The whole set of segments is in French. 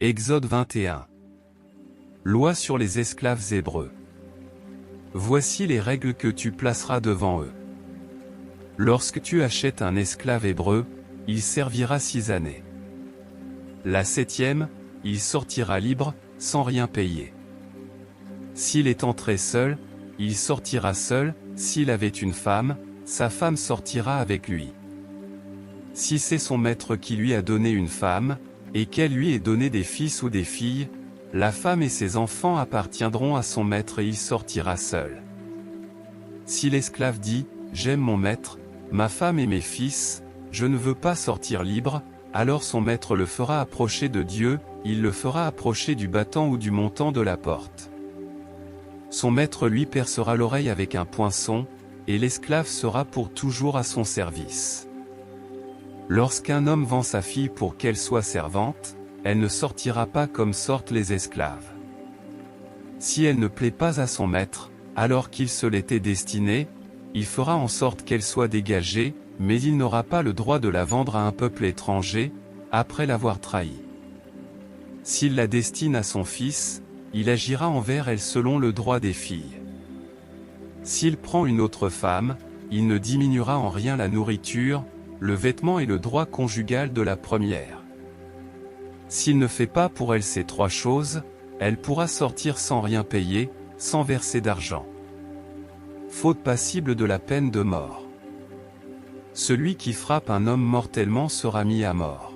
Exode 21. Loi sur les esclaves hébreux. Voici les règles que tu placeras devant eux. Lorsque tu achètes un esclave hébreu, il servira 6 années. La 7e, il sortira libre, sans rien payer. S'il est entré seul, il sortira seul. S'il avait une femme, sa femme sortira avec lui. Si c'est son maître qui lui a donné une femme, et qu'elle lui ait donné des fils ou des filles, la femme et ses enfants appartiendront à son maître et il sortira seul. Si l'esclave dit « J'aime mon maître, ma femme et mes fils, je ne veux pas sortir libre », alors son maître le fera approcher de Dieu, il le fera approcher du battant ou du montant de la porte. Son maître lui percera l'oreille avec un poinçon, et l'esclave sera pour toujours à son service. Lorsqu'un homme vend sa fille pour qu'elle soit servante, elle ne sortira pas comme sortent les esclaves. Si elle ne plaît pas à son maître, alors qu'il se l'était destinée, il fera en sorte qu'elle soit dégagée, mais il n'aura pas le droit de la vendre à un peuple étranger, après l'avoir trahie. S'il la destine à son fils, il agira envers elle selon le droit des filles. S'il prend une autre femme, il ne diminuera en rien la nourriture, le vêtement et le droit conjugal de la première. S'il ne fait pas pour elle ces 3 choses, elle pourra sortir sans rien payer, sans verser d'argent. Faute passible de la peine de mort. Celui qui frappe un homme mortellement sera mis à mort.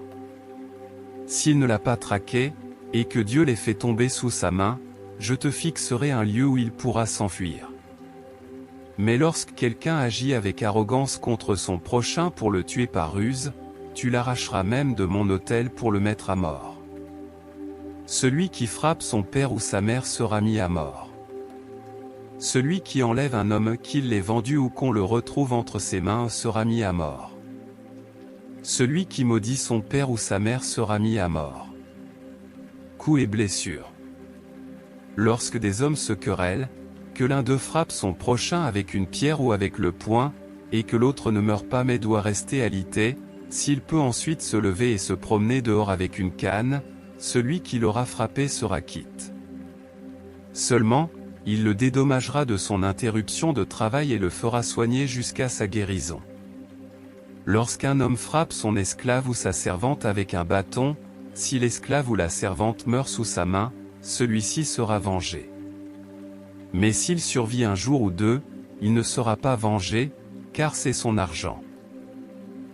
S'il ne l'a pas traqué, et que Dieu l'ait fait tomber sous sa main, je te fixerai un lieu où il pourra s'enfuir. Mais lorsque quelqu'un agit avec arrogance contre son prochain pour le tuer par ruse, tu l'arracheras même de mon autel pour le mettre à mort. Celui qui frappe son père ou sa mère sera mis à mort. Celui qui enlève un homme qu'il l'ait vendu ou qu'on le retrouve entre ses mains sera mis à mort. Celui qui maudit son père ou sa mère sera mis à mort. Coups et blessures. Lorsque des hommes se querellent, que l'un d'eux frappe son prochain avec une pierre ou avec le poing, et que l'autre ne meurt pas mais doit rester alité, s'il peut ensuite se lever et se promener dehors avec une canne, celui qui l'aura frappé sera quitte. Seulement, il le dédommagera de son interruption de travail et le fera soigner jusqu'à sa guérison. Lorsqu'un homme frappe son esclave ou sa servante avec un bâton, si l'esclave ou la servante meurt sous sa main, celui-ci sera vengé. Mais s'il survit un jour ou 2, il ne sera pas vengé, car c'est son argent.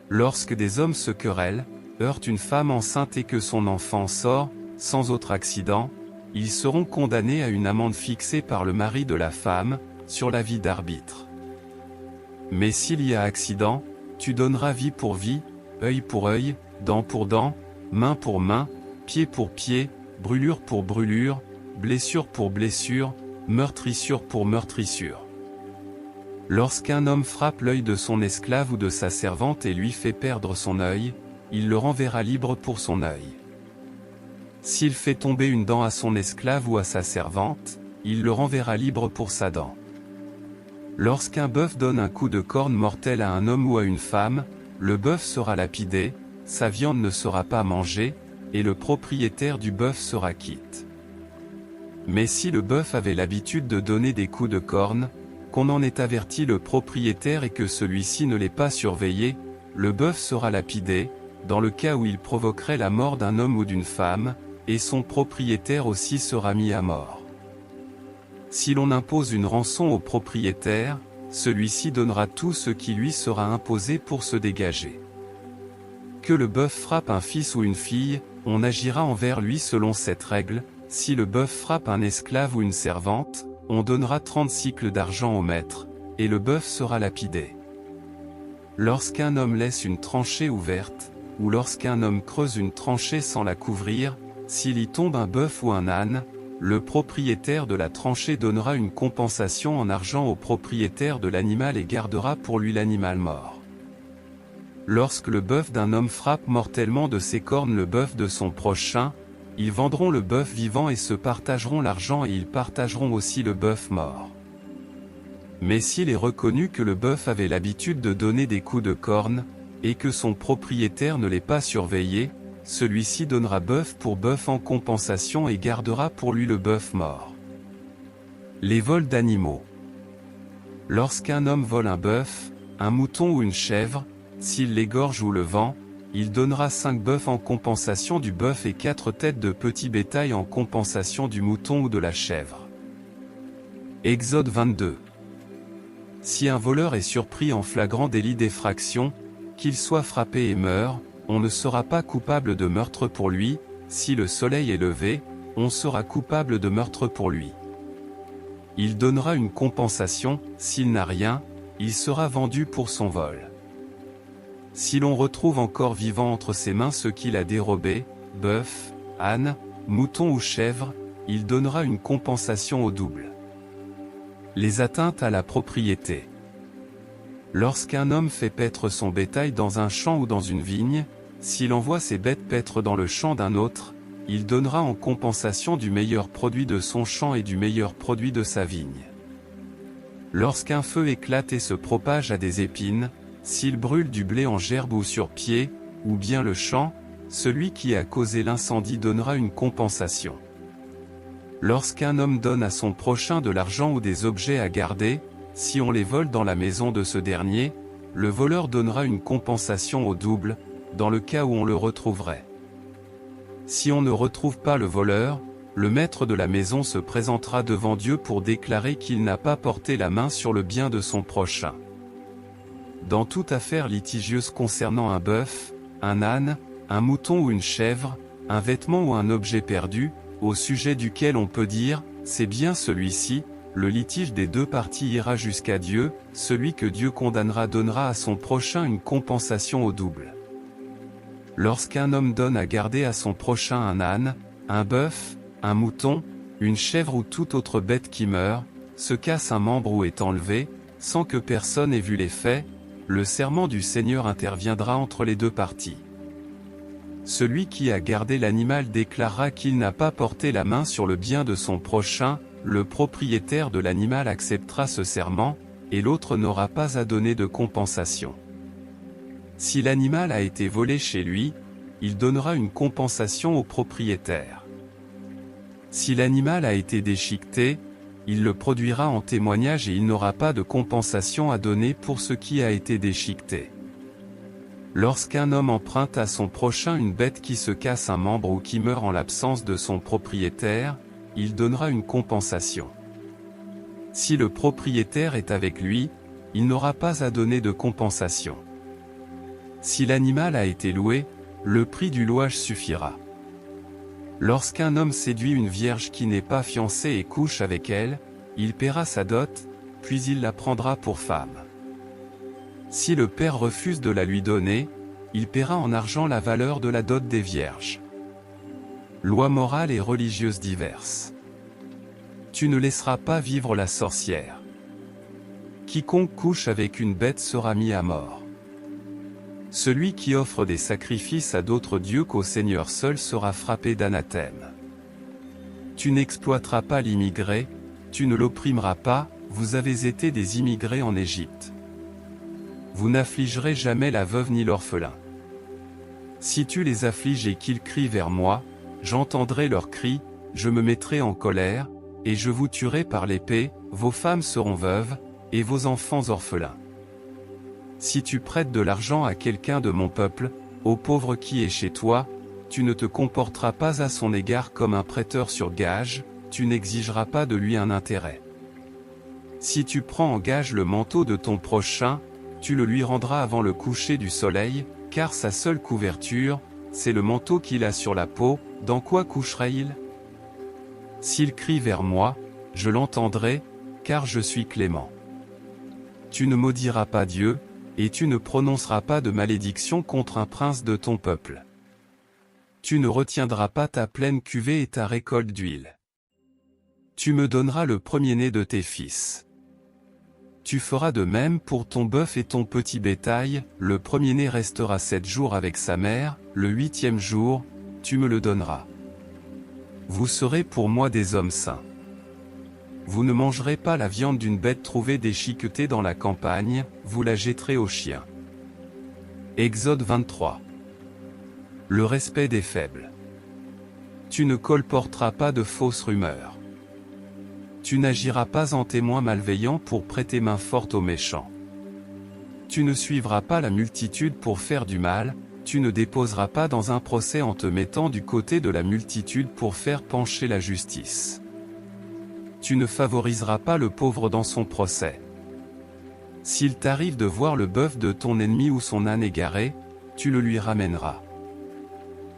Lorsque des hommes se querellent, heurtent une femme enceinte et que son enfant sort, sans autre accident, ils seront condamnés à une amende fixée par le mari de la femme, sur l'avis d'arbitre. Mais s'il y a accident, tu donneras vie pour vie, œil pour œil, dent pour dent, main pour main, pied pour pied, brûlure pour brûlure, blessure pour blessure, meurtrissure pour meurtrissure. Lorsqu'un homme frappe l'œil de son esclave ou de sa servante et lui fait perdre son œil, il le renverra libre pour son œil. S'il fait tomber une dent à son esclave ou à sa servante, il le renverra libre pour sa dent. Lorsqu'un bœuf donne un coup de corne mortel à un homme ou à une femme, le bœuf sera lapidé, sa viande ne sera pas mangée, et le propriétaire du bœuf sera quitte. Mais si le bœuf avait l'habitude de donner des coups de corne, qu'on en ait averti le propriétaire et que celui-ci ne l'ait pas surveillé, le bœuf sera lapidé, dans le cas où il provoquerait la mort d'un homme ou d'une femme, et son propriétaire aussi sera mis à mort. Si l'on impose une rançon au propriétaire, celui-ci donnera tout ce qui lui sera imposé pour se dégager. Que le bœuf frappe un fils ou une fille, on agira envers lui selon cette règle. Si le bœuf frappe un esclave ou une servante, on donnera 30 cycles d'argent au maître, et le bœuf sera lapidé. Lorsqu'un homme laisse une tranchée ouverte, ou lorsqu'un homme creuse une tranchée sans la couvrir, s'il y tombe un bœuf ou un âne, le propriétaire de la tranchée donnera une compensation en argent au propriétaire de l'animal et gardera pour lui l'animal mort. Lorsque le bœuf d'un homme frappe mortellement de ses cornes le bœuf de son prochain, ils vendront le bœuf vivant et se partageront l'argent et ils partageront aussi le bœuf mort. Mais s'il est reconnu que le bœuf avait l'habitude de donner des coups de corne, et que son propriétaire ne l'ait pas surveillé, celui-ci donnera bœuf pour bœuf en compensation et gardera pour lui le bœuf mort. Les vols d'animaux. Lorsqu'un homme vole un bœuf, un mouton ou une chèvre, s'il l'égorge ou le vend, il donnera 5 bœufs en compensation du bœuf et 4 têtes de petit bétail en compensation du mouton ou de la chèvre. Exode 22. Si un voleur est surpris en flagrant délit d'effraction, qu'il soit frappé et meure, on ne sera pas coupable de meurtre pour lui. Si le soleil est levé, on sera coupable de meurtre pour lui. Il donnera une compensation. S'il n'a rien, il sera vendu pour son vol. Si l'on retrouve encore vivant entre ses mains ce qu'il a dérobé, bœuf, âne, mouton ou chèvre, il donnera une compensation au double. Les atteintes à la propriété. Lorsqu'un homme fait paître son bétail dans un champ ou dans une vigne, s'il envoie ses bêtes paître dans le champ d'un autre, il donnera en compensation du meilleur produit de son champ et du meilleur produit de sa vigne. Lorsqu'un feu éclate et se propage à des épines, s'il brûle du blé en gerbe ou sur pied, ou bien le champ, celui qui a causé l'incendie donnera une compensation. Lorsqu'un homme donne à son prochain de l'argent ou des objets à garder, si on les vole dans la maison de ce dernier, le voleur donnera une compensation au double, dans le cas où on le retrouverait. Si on ne retrouve pas le voleur, le maître de la maison se présentera devant Dieu pour déclarer qu'il n'a pas porté la main sur le bien de son prochain. Dans toute affaire litigieuse concernant un bœuf, un âne, un mouton ou une chèvre, un vêtement ou un objet perdu, au sujet duquel on peut dire « c'est bien celui-ci », le litige des deux parties ira jusqu'à Dieu, celui que Dieu condamnera donnera à son prochain une compensation au double. Lorsqu'un homme donne à garder à son prochain un âne, un bœuf, un mouton, une chèvre ou toute autre bête qui meurt, se casse un membre ou est enlevé, sans que personne ait vu les faits, le serment du Seigneur interviendra entre les deux parties. Celui qui a gardé l'animal déclarera qu'il n'a pas porté la main sur le bien de son prochain, le propriétaire de l'animal acceptera ce serment, et l'autre n'aura pas à donner de compensation. Si l'animal a été volé chez lui, il donnera une compensation au propriétaire. Si l'animal a été déchiqueté, il le produira en témoignage et il n'aura pas de compensation à donner pour ce qui a été déchiqueté. Lorsqu'un homme emprunte à son prochain une bête qui se casse un membre ou qui meurt en l'absence de son propriétaire, il donnera une compensation. Si le propriétaire est avec lui, il n'aura pas à donner de compensation. Si l'animal a été loué, le prix du louage suffira. Lorsqu'un homme séduit une vierge qui n'est pas fiancée et couche avec elle, il paiera sa dot, puis il la prendra pour femme. Si le père refuse de la lui donner, il paiera en argent la valeur de la dot des vierges. Lois morales et religieuses diverses. Tu ne laisseras pas vivre la sorcière. Quiconque couche avec une bête sera mis à mort. Celui qui offre des sacrifices à d'autres dieux qu'au Seigneur seul sera frappé d'anathème. Tu n'exploiteras pas l'immigré, tu ne l'opprimeras pas, vous avez été des immigrés en Égypte. Vous n'affligerez jamais la veuve ni l'orphelin. Si tu les affliges et qu'ils crient vers moi, j'entendrai leurs cris, je me mettrai en colère, et je vous tuerai par l'épée, vos femmes seront veuves, et vos enfants orphelins. Si tu prêtes de l'argent à quelqu'un de mon peuple, au pauvre qui est chez toi, tu ne te comporteras pas à son égard comme un prêteur sur gage, tu n'exigeras pas de lui un intérêt. Si tu prends en gage le manteau de ton prochain, tu le lui rendras avant le coucher du soleil, car sa seule couverture, c'est le manteau qu'il a sur la peau, dans quoi couchera-t-il ? S'il crie vers moi, je l'entendrai, car je suis clément. Tu ne maudiras pas Dieu, et tu ne prononceras pas de malédiction contre un prince de ton peuple. Tu ne retiendras pas ta pleine cuvée et ta récolte d'huile. Tu me donneras le premier-né de tes fils. Tu feras de même pour ton bœuf et ton petit bétail, le premier-né restera 7 jours avec sa mère, le 8e jour, tu me le donneras. Vous serez pour moi des hommes saints. Vous ne mangerez pas la viande d'une bête trouvée déchiquetée dans la campagne, vous la jetterez aux chiens. Exode 23. Le respect des faibles. Tu ne colporteras pas de fausses rumeurs. Tu n'agiras pas en témoin malveillant pour prêter main forte aux méchants. Tu ne suivras pas la multitude pour faire du mal, tu ne déposeras pas dans un procès en te mettant du côté de la multitude pour faire pencher la justice. Tu ne favoriseras pas le pauvre dans son procès. S'il t'arrive de voir le bœuf de ton ennemi ou son âne égaré, tu le lui ramèneras.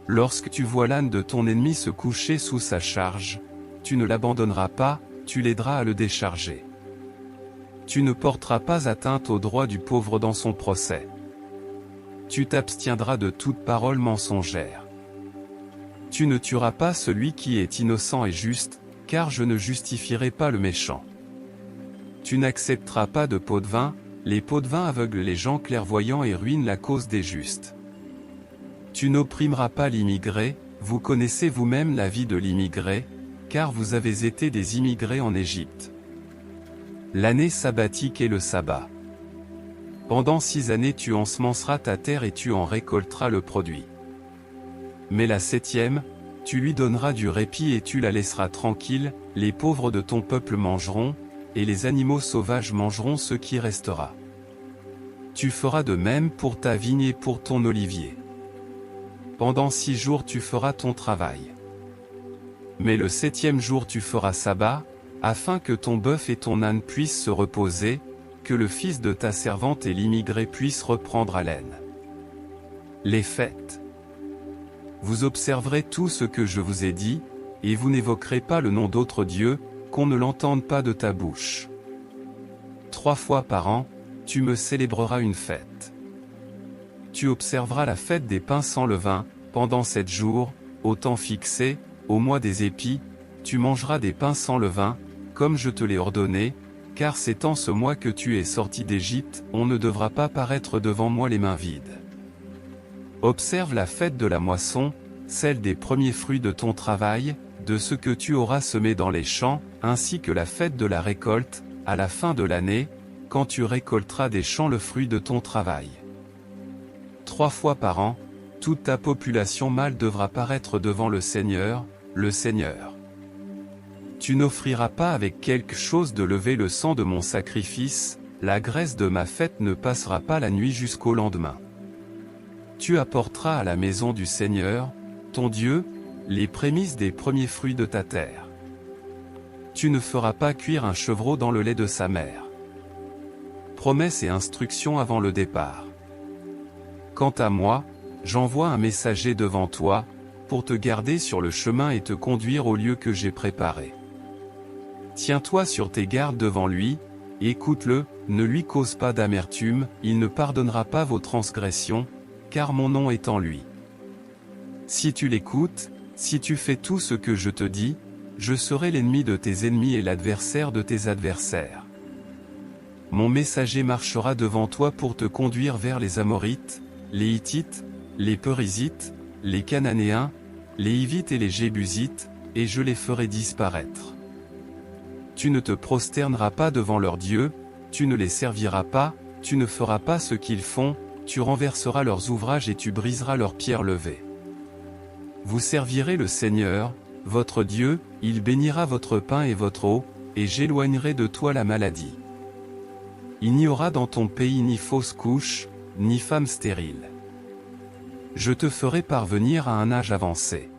Lorsque tu vois l'âne de ton ennemi se coucher sous sa charge, tu ne l'abandonneras pas, tu l'aideras à le décharger. Tu ne porteras pas atteinte au droit du pauvre dans son procès. Tu t'abstiendras de toute parole mensongère. Tu ne tueras pas celui qui est innocent et juste, car je ne justifierai pas le méchant. Tu n'accepteras pas de pots de vin, les pots de vin aveuglent les gens clairvoyants et ruinent la cause des justes. Tu n'opprimeras pas l'immigré, vous connaissez vous-même la vie de l'immigré, car vous avez été des immigrés en Égypte. L'année sabbatique est le sabbat. Pendant 6 années tu ensemenceras ta terre et tu en récolteras le produit. Mais la 7e, tu lui donneras du répit et tu la laisseras tranquille, les pauvres de ton peuple mangeront, et les animaux sauvages mangeront ce qui restera. Tu feras de même pour ta vigne et pour ton olivier. Pendant 6 jours tu feras ton travail. Mais le 7e jour tu feras sabbat, afin que ton bœuf et ton âne puissent se reposer, que le fils de ta servante et l'immigré puissent reprendre haleine. Les fêtes. Vous observerez tout ce que je vous ai dit, et vous n'évoquerez pas le nom d'autre Dieu, qu'on ne l'entende pas de ta bouche. 3 fois par an, tu me célébreras une fête. Tu observeras la fête des pains sans levain, pendant 7 jours, au temps fixé, au mois des épis, tu mangeras des pains sans levain, comme je te l'ai ordonné, car c'est en ce mois que tu es sorti d'Égypte, on ne devra pas paraître devant moi les mains vides. Observe la fête de la moisson, celle des premiers fruits de ton travail, de ce que tu auras semé dans les champs, ainsi que la fête de la récolte, à la fin de l'année, quand tu récolteras des champs le fruit de ton travail. 3 fois par an, toute ta population mâle devra paraître devant le Seigneur, le Seigneur. Tu n'offriras pas avec quelque chose de lever le sang de mon sacrifice, la graisse de ma fête ne passera pas la nuit jusqu'au lendemain. Tu apporteras à la maison du Seigneur, ton Dieu, les prémices des premiers fruits de ta terre. Tu ne feras pas cuire un chevreau dans le lait de sa mère. Promesse et instruction avant le départ. Quant à moi, j'envoie un messager devant toi, pour te garder sur le chemin et te conduire au lieu que j'ai préparé. Tiens-toi sur tes gardes devant lui, écoute-le, ne lui cause pas d'amertume, il ne pardonnera pas vos transgressions, car mon nom est en lui. Si tu l'écoutes, si tu fais tout ce que je te dis, je serai l'ennemi de tes ennemis et l'adversaire de tes adversaires. Mon messager marchera devant toi pour te conduire vers les Amorites, les Hittites, les Périsites, les Cananéens, les Hivites et les Jébusites, et je les ferai disparaître. Tu ne te prosterneras pas devant leurs dieux, tu ne les serviras pas, tu ne feras pas ce qu'ils font, tu renverseras leurs ouvrages et tu briseras leurs pierres levées. Vous servirez le Seigneur, votre Dieu, il bénira votre pain et votre eau, et j'éloignerai de toi la maladie. Il n'y aura dans ton pays ni fausse couche, ni femme stérile. Je te ferai parvenir à un âge avancé.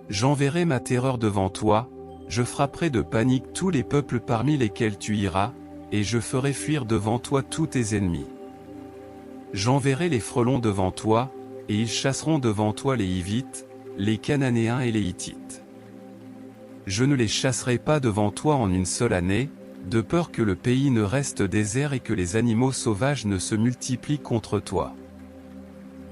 J'enverrai ma terreur devant toi, je frapperai de panique tous les peuples parmi lesquels tu iras, et je ferai fuir devant toi tous tes ennemis. J'enverrai les frelons devant toi, et ils chasseront devant toi les Hivites, les Cananéens et les Hittites. Je ne les chasserai pas devant toi en une seule année, de peur que le pays ne reste désert et que les animaux sauvages ne se multiplient contre toi.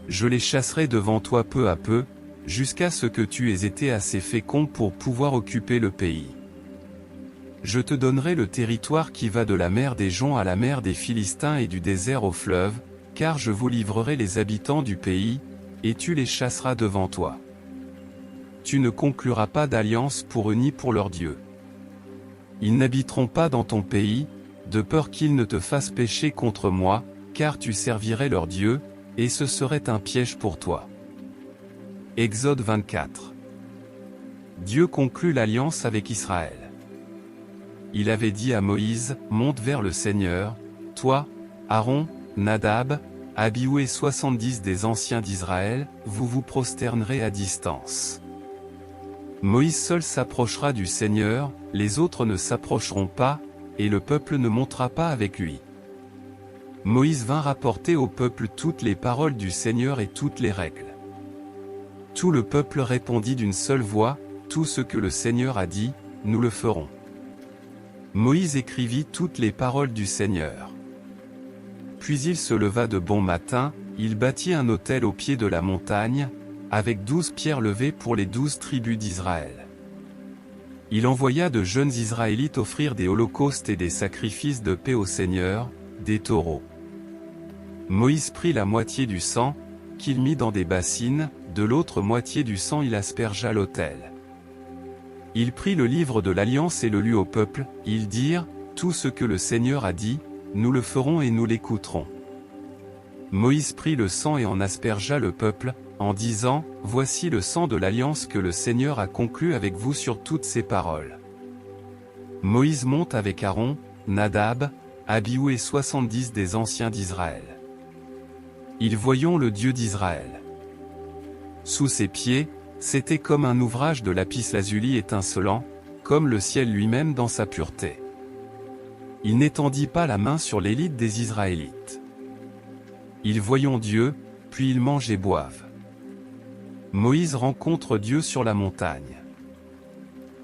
Je les chasserai devant toi peu à peu, jusqu'à ce que tu aies été assez fécond pour pouvoir occuper le pays. Je te donnerai le territoire qui va de la mer des Joncs à la mer des Philistins et du désert au fleuve, car je vous livrerai les habitants du pays, et tu les chasseras devant toi. Tu ne concluras pas d'alliance pour eux ni pour leurs dieux. Ils n'habiteront pas dans ton pays, de peur qu'ils ne te fassent pécher contre moi, car tu servirais leurs dieux, et ce serait un piège pour toi. Exode 24. Dieu conclut l'alliance avec Israël. Il avait dit à Moïse, « Monte vers le Seigneur, toi, Aaron, Nadab, Abihu et 70 des anciens d'Israël, vous vous prosternerez à distance. » Moïse seul s'approchera du Seigneur, les autres ne s'approcheront pas, et le peuple ne montera pas avec lui. Moïse vint rapporter au peuple toutes les paroles du Seigneur et toutes les règles. Tout le peuple répondit d'une seule voix, « Tout ce que le Seigneur a dit, nous le ferons. » Moïse écrivit toutes les paroles du Seigneur. Puis il se leva de bon matin, il bâtit un autel au pied de la montagne, avec 12 pierres levées pour les 12 tribus d'Israël. Il envoya de jeunes Israélites offrir des holocaustes et des sacrifices de paix au Seigneur, des taureaux. Moïse prit la moitié du sang, qu'il mit dans des bassines, de l'autre moitié du sang il aspergea l'autel. Il prit le livre de l'Alliance et le lut au peuple, ils dirent, « Tout ce que le Seigneur a dit, nous le ferons et nous l'écouterons. » Moïse prit le sang et en aspergea le peuple, en disant, « Voici le sang de l'Alliance que le Seigneur a conclu avec vous sur toutes ces paroles. » Moïse monte avec Aaron, Nadab, Abihu et 70 des anciens d'Israël. Ils voyons le Dieu d'Israël. Sous ses pieds, c'était comme un ouvrage de lapis-lazuli étincelant, comme le ciel lui-même dans sa pureté. Il n'étendit pas la main sur l'élite des Israélites. Ils voyons Dieu, puis ils mangent et boivent. Moïse rencontre Dieu sur la montagne.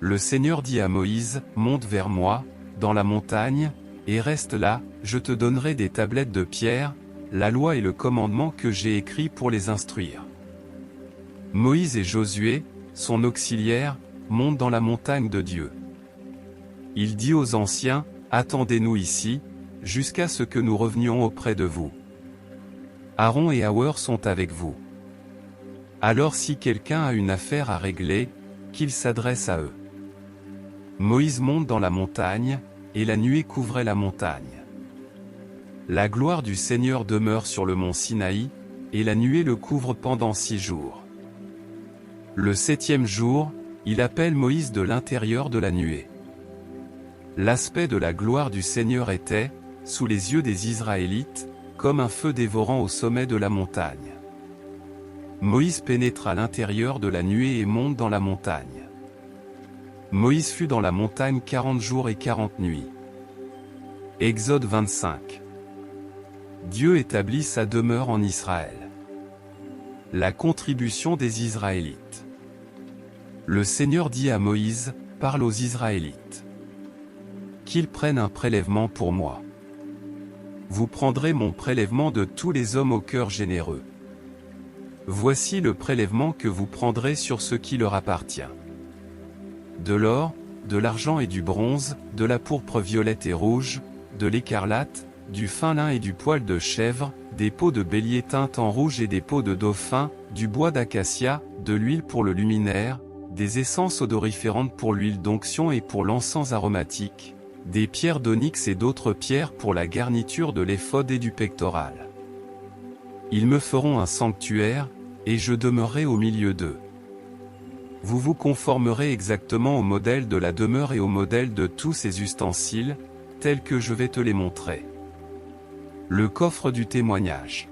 Le Seigneur dit à Moïse, « Monte vers moi, dans la montagne, et reste là, je te donnerai des tablettes de pierre, la loi et le commandement que j'ai écrits pour les instruire. » Moïse et Josué, son auxiliaire, montent dans la montagne de Dieu. Il dit aux anciens, « Attendez-nous ici, jusqu'à ce que nous revenions auprès de vous. Aaron et Hur sont avec vous. Alors si quelqu'un a une affaire à régler, qu'il s'adresse à eux. » Moïse monte dans la montagne, et la nuée couvrait la montagne. La gloire du Seigneur demeure sur le mont Sinaï, et la nuée le couvre pendant 6 jours. Le 7e jour, il appelle Moïse de l'intérieur de la nuée. L'aspect de la gloire du Seigneur était, sous les yeux des Israélites, comme un feu dévorant au sommet de la montagne. Moïse pénètre à l'intérieur de la nuée et monte dans la montagne. Moïse fut dans la montagne 40 jours et 40 nuits. Exode 25. Dieu établit sa demeure en Israël. La contribution des Israélites. Le Seigneur dit à Moïse, « Parle aux Israélites. Qu'ils prennent un prélèvement pour moi. Vous prendrez mon prélèvement de tous les hommes au cœur généreux. Voici le prélèvement que vous prendrez sur ce qui leur appartient. De l'or, de l'argent et du bronze, de la pourpre violette et rouge, de l'écarlate, du fin lin et du poil de chèvre, des peaux de bélier teintes en rouge et des peaux de dauphin, du bois d'acacia, de l'huile pour le luminaire, des essences odoriférantes pour l'huile d'onction et pour l'encens aromatique, des pierres d'onyx et d'autres pierres pour la garniture de l'éphod et du pectoral. Ils me feront un sanctuaire, et je demeurerai au milieu d'eux. Vous vous conformerez exactement au modèle de la demeure et au modèle de tous ces ustensiles, tels que je vais te les montrer. Le coffre du témoignage.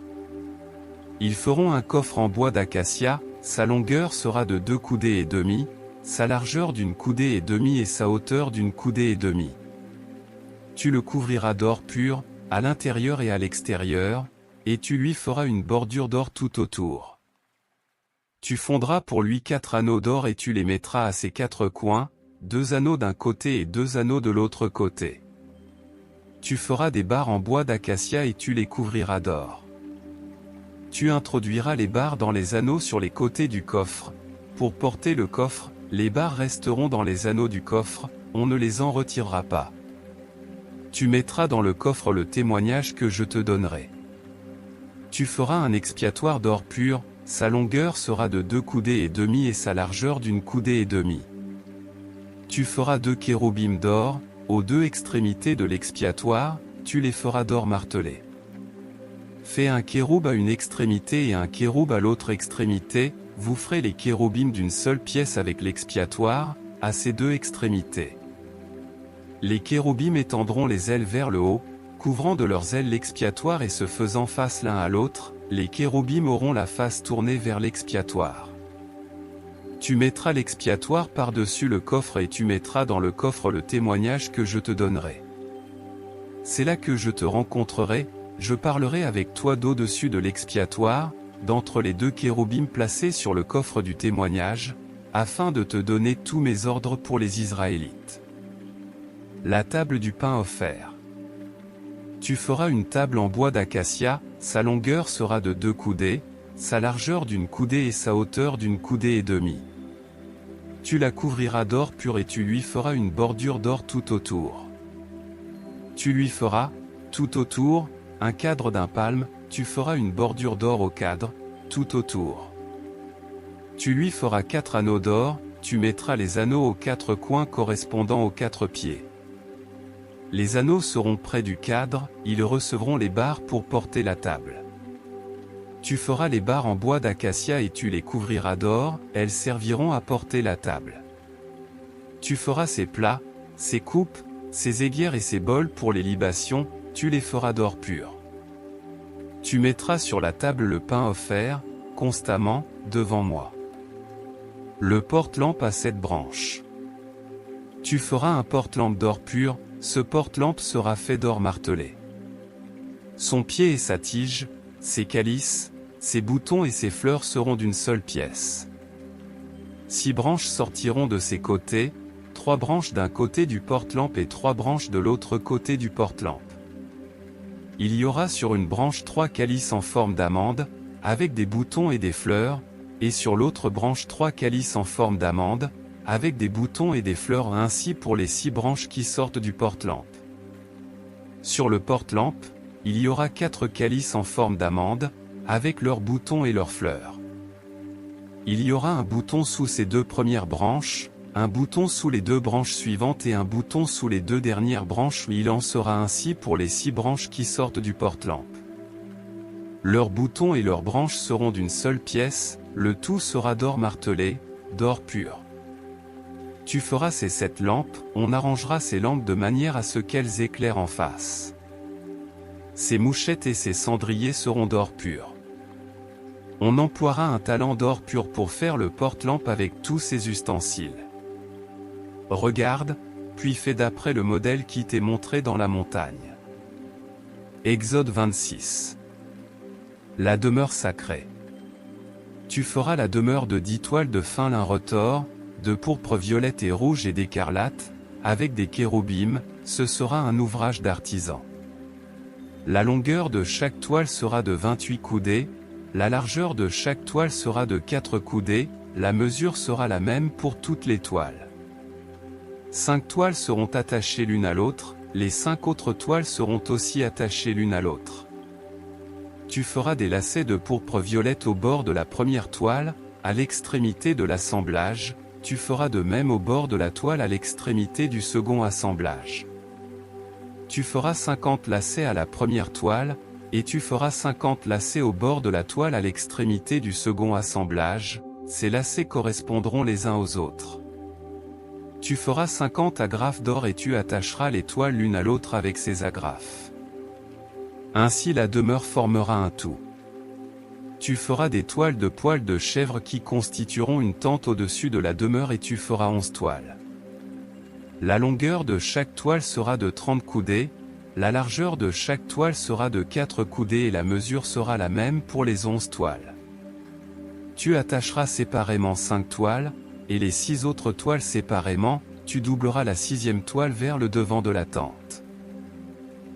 Ils feront un coffre en bois d'acacia, sa longueur sera de 2 coudées et demie, sa largeur d'une coudée et demie et sa hauteur d'une coudée et demie. Tu le couvriras d'or pur, à l'intérieur et à l'extérieur, et tu lui feras une bordure d'or tout autour. Tu fondras pour lui 4 anneaux d'or et tu les mettras à ses 4 coins, 2 anneaux d'un côté et 2 anneaux de l'autre côté. Tu feras des barres en bois d'acacia et tu les couvriras d'or. Tu introduiras les barres dans les anneaux sur les côtés du coffre. Pour porter le coffre, les barres resteront dans les anneaux du coffre, on ne les en retirera pas. Tu mettras dans le coffre le témoignage que je te donnerai. Tu feras un expiatoire d'or pur, sa longueur sera de 2 coudées et demie et sa largeur d'une coudée et demie. Tu feras 2 kéroubim d'or, aux 2 extrémités de l'expiatoire, tu les feras d'or martelé. Fais un kéroub à une extrémité et un kéroub à l'autre extrémité, vous ferez les kérobims d'une seule pièce avec l'expiatoire, à ses deux extrémités. Les kérobims étendront les ailes vers le haut, couvrant de leurs ailes l'expiatoire et se faisant face l'un à l'autre, les kérobims auront la face tournée vers l'expiatoire. Tu mettras l'expiatoire par-dessus le coffre et tu mettras dans le coffre le témoignage que je te donnerai. C'est là que je te rencontrerai, je parlerai avec toi d'au-dessus de l'expiatoire, d'entre les deux kérobims placés sur le coffre du témoignage, afin de te donner tous mes ordres pour les Israélites. La table du pain offert. Tu feras une table en bois d'acacia, sa longueur sera de 2 coudées, sa largeur d'une coudée et sa hauteur d'une coudée et demie. Tu la couvriras d'or pur et tu lui feras une bordure d'or tout autour. Tu lui feras, tout autour, un cadre d'un palme, tu feras une bordure d'or au cadre, tout autour. Tu lui feras 4 anneaux d'or, tu mettras les anneaux aux 4 coins correspondant aux 4 pieds. Les anneaux seront près du cadre, ils recevront les barres pour porter la table. Tu feras les barres en bois d'acacia et tu les couvriras d'or, elles serviront à porter la table. Tu feras ses plats, ses coupes, ses aiguières et ses bols pour les libations, tu les feras d'or pur. Tu mettras sur la table le pain offert, constamment, devant moi. Le porte-lampe à 7 branches. Tu feras un porte-lampe d'or pur, ce porte-lampe sera fait d'or martelé. Son pied et sa tige, ses calices, ses boutons et ses fleurs seront d'une seule pièce. 6 branches sortiront de ses côtés, 3 branches d'un côté du porte-lampe et 3 branches de l'autre côté du porte-lampe. Il y aura sur une branche 3 calices en forme d'amande, avec des boutons et des fleurs, et sur l'autre branche 3 calices en forme d'amande, avec des boutons et des fleurs, ainsi pour les 6 branches qui sortent du porte-lampe. Sur le porte-lampe, il y aura 4 calices en forme d'amande, avec leurs boutons et leurs fleurs. Il y aura un bouton sous ces 2 premières branches, un bouton sous les 2 branches suivantes et un bouton sous les 2 dernières branches. Il en sera ainsi pour les 6 branches qui sortent du porte-lampe. Leurs boutons et leurs branches seront d'une seule pièce, le tout sera d'or martelé, d'or pur. Tu feras ces 7 lampes, on arrangera ces lampes de manière à ce qu'elles éclairent en face. Ces mouchettes et ces cendriers seront d'or pur. On emploiera un talent d'or pur pour faire le porte-lampe avec tous ses ustensiles. Regarde, puis fais d'après le modèle qui t'est montré dans la montagne. Exode 26. La demeure sacrée. Tu feras la demeure de 10 toiles de fin lin retors, de pourpre violette et rouge et d'écarlate, avec des kérobims, ce sera un ouvrage d'artisan. La longueur de chaque toile sera de 28 coudées, la largeur de chaque toile sera de 4 coudées, la mesure sera la même pour toutes les toiles. 5 toiles seront attachées l'une à l'autre, les 5 autres toiles seront aussi attachées l'une à l'autre. Tu feras des lacets de pourpre violette au bord de la première toile, à l'extrémité de l'assemblage, tu feras de même au bord de la toile à l'extrémité du second assemblage. Tu feras 50 lacets à la première toile, et tu feras 50 lacets au bord de la toile à l'extrémité du second assemblage, ces lacets correspondront les uns aux autres. Tu feras 50 agrafes d'or et tu attacheras les toiles l'une à l'autre avec ces agrafes. Ainsi la demeure formera un tout. Tu feras des toiles de poils de chèvre qui constitueront une tente au-dessus de la demeure et tu feras 11 toiles. La longueur de chaque toile sera de 30 coudées, la largeur de chaque toile sera de 4 coudées et la mesure sera la même pour les 11 toiles. Tu attacheras séparément 5 toiles, et les 6 autres toiles séparément, tu doubleras la 6e toile vers le devant de la tente.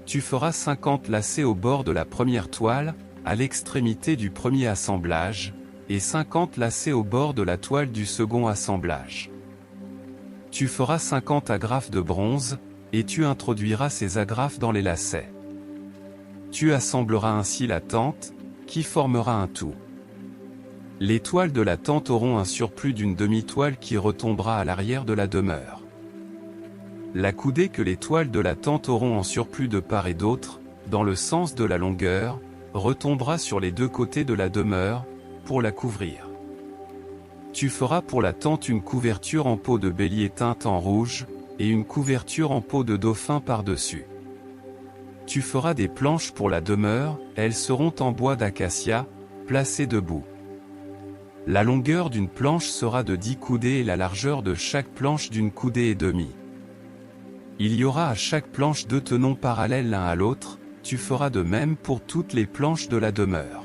Tu feras 50 lacets au bord de la première toile, à l'extrémité du premier assemblage, et 50 lacets au bord de la toile du second assemblage. Tu feras 50 agrafes de bronze, et tu introduiras ces agrafes dans les lacets. Tu assembleras ainsi la tente, qui formera un tout. Les toiles de la tente auront un surplus d'une demi-toile qui retombera à l'arrière de la demeure. La coudée que les toiles de la tente auront en surplus de part et d'autre, dans le sens de la longueur, retombera sur les 2 côtés de la demeure, pour la couvrir. Tu feras pour la tente une couverture en peau de bélier teinte en rouge, et une couverture en peau de dauphin par-dessus. Tu feras des planches pour la demeure, elles seront en bois d'acacia, placées debout. La longueur d'une planche sera de 10 coudées et la largeur de chaque planche d'une coudée et demie. Il y aura à chaque planche 2 tenons parallèles l'un à l'autre, tu feras de même pour toutes les planches de la demeure.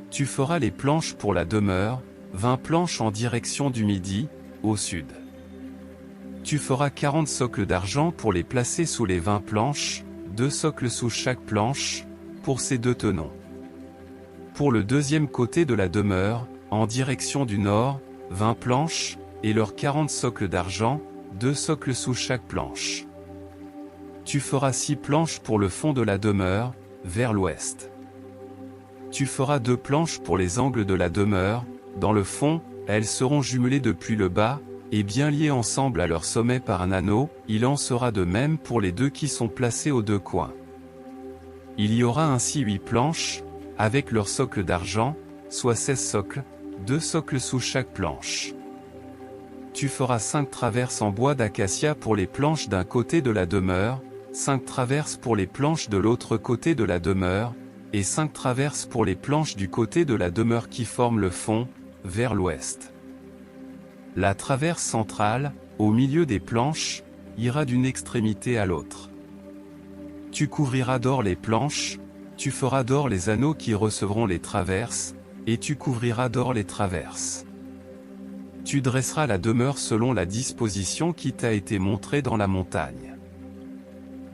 Tu feras les planches pour la demeure, 20 planches en direction du midi, au sud. Tu feras 40 socles d'argent pour les placer sous les 20 planches, 2 socles sous chaque planche, pour ces 2 tenons. Pour le deuxième côté de la demeure, en direction du nord, 20 planches, et leurs 40 socles d'argent, 2 socles sous chaque planche. Tu feras 6 planches pour le fond de la demeure, vers l'ouest. Tu feras 2 planches pour les angles de la demeure, dans le fond, elles seront jumelées depuis le bas, et bien liées ensemble à leur sommet par un anneau, il en sera de même pour les 2 qui sont placés aux 2 coins. Il y aura ainsi 8 planches, avec leurs socles d'argent, soit 16 socles, 2 socles sous chaque planche. Tu feras 5 traverses en bois d'acacia pour les planches d'un côté de la demeure, 5 traverses pour les planches de l'autre côté de la demeure, et 5 traverses pour les planches du côté de la demeure qui forment le fond, vers l'ouest. La traverse centrale, au milieu des planches, ira d'une extrémité à l'autre. Tu couvriras d'or les planches, tu feras d'or les anneaux qui recevront les traverses, et tu couvriras d'or les traverses. Tu dresseras la demeure selon la disposition qui t'a été montrée dans la montagne.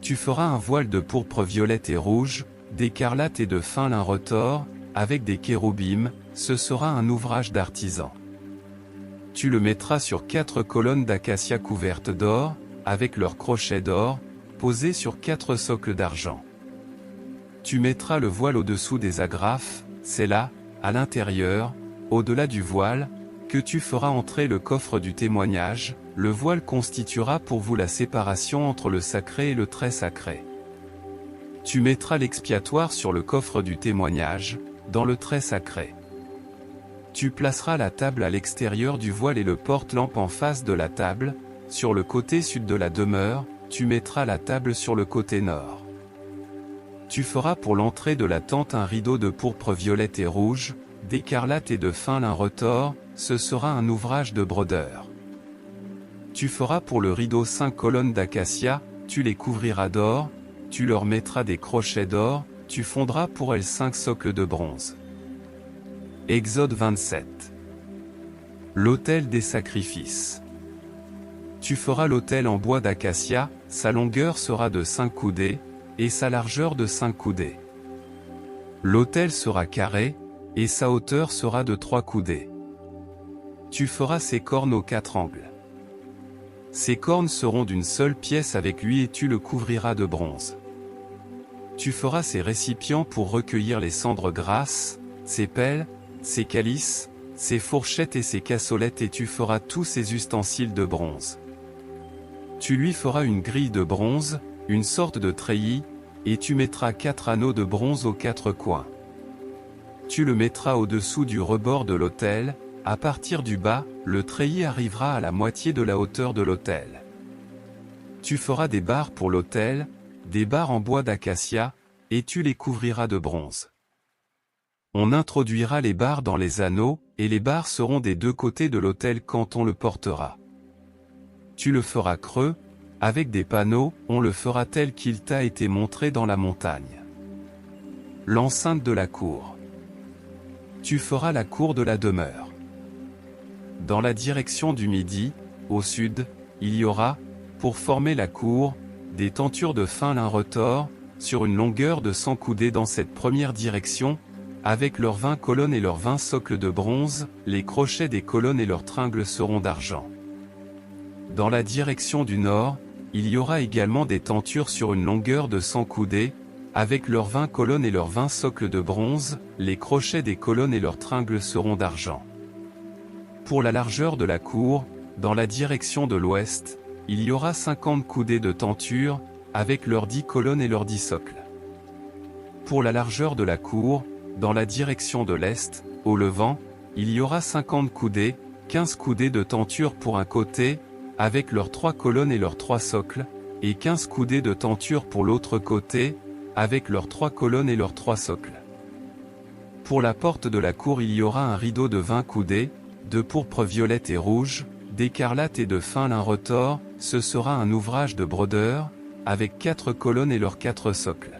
Tu feras un voile de pourpre violette et rouge, d'écarlate et de fin lin retors, avec des kéroubim, ce sera un ouvrage d'artisan. Tu le mettras sur 4 colonnes d'acacia couvertes d'or, avec leurs crochets d'or, posés sur 4 socles d'argent. Tu mettras le voile au-dessous des agrafes, c'est là, à l'intérieur, au-delà du voile, que tu feras entrer le coffre du témoignage, le voile constituera pour vous la séparation entre le sacré et le très sacré. Tu mettras l'expiatoire sur le coffre du témoignage, dans le très sacré. Tu placeras la table à l'extérieur du voile et le porte-lampe en face de la table, sur le côté sud de la demeure, tu mettras la table sur le côté nord. Tu feras pour l'entrée de la tente un rideau de pourpre violette et rouge, d'écarlate et de fin lin retors, ce sera un ouvrage de brodeur. Tu feras pour le rideau 5 colonnes d'acacia, tu les couvriras d'or, tu leur mettras des crochets d'or, tu fondras pour elles 5 socles de bronze. Exode 27. L'autel des sacrifices. Tu feras l'autel en bois d'acacia, sa longueur sera de 5 coudées, et sa largeur de 5 coudées. L'autel sera carré, et sa hauteur sera de 3 coudées. Tu feras ses cornes aux 4 angles. Ces cornes seront d'une seule pièce avec lui et tu le couvriras de bronze. Tu feras ses récipients pour recueillir les cendres grasses, ses pelles, ses calices, ses fourchettes et ses cassolettes et tu feras tous ses ustensiles de bronze. Tu lui feras une grille de bronze, une sorte de treillis, et tu mettras 4 anneaux de bronze aux 4 coins. Tu le mettras au-dessous du rebord de l'autel, à partir du bas, le treillis arrivera à la moitié de la hauteur de l'autel. Tu feras des barres pour l'autel, des barres en bois d'acacia, et tu les couvriras de bronze. On introduira les barres dans les anneaux, et les barres seront des 2 côtés de l'autel quand on le portera. Tu le feras creux, avec des panneaux, on le fera tel qu'il t'a été montré dans la montagne. L'enceinte de la cour. Tu feras la cour de la demeure. Dans la direction du midi, au sud, il y aura, pour former la cour, des tentures de fin lin retors, sur une longueur de 100 coudées dans cette première direction, avec leurs 20 colonnes et leurs 20 socles de bronze, les crochets des colonnes et leurs tringles seront d'argent. Dans la direction du nord, il y aura également des tentures sur une longueur de 100 coudées, avec leurs 20 colonnes et leurs 20 socles de bronze, les crochets des colonnes et leurs tringles seront d'argent. Pour la largeur de la cour, dans la direction de l'ouest, il y aura 50 coudées de tentures, avec leurs 10 colonnes et leurs 10 socles. Pour la largeur de la cour, dans la direction de l'est, au levant, il y aura 50 coudées, 15 coudées de tenture pour un côté, avec leurs 3 colonnes et leurs 3 socles, et 15 coudées de tenture pour l'autre côté, avec leurs 3 colonnes et leurs 3 socles. Pour la porte de la cour il y aura un rideau de 20 coudées, de pourpre violette et rouge, d'écarlate et de fin lin retors, ce sera un ouvrage de brodeur, avec 4 colonnes et leurs 4 socles.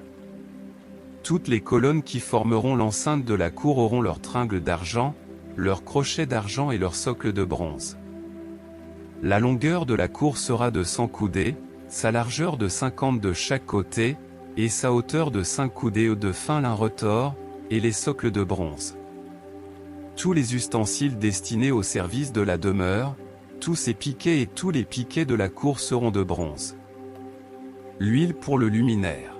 Toutes les colonnes qui formeront l'enceinte de la cour auront leurs tringles d'argent, leurs crochets d'argent et leurs socles de bronze. La longueur de la cour sera de 100 coudées, sa largeur de 50 de chaque côté, et sa hauteur de 5 coudées de fin lin retors, et les socles de bronze. Tous les ustensiles destinés au service de la demeure, tous ses piquets et tous les piquets de la cour seront de bronze. L'huile pour le luminaire.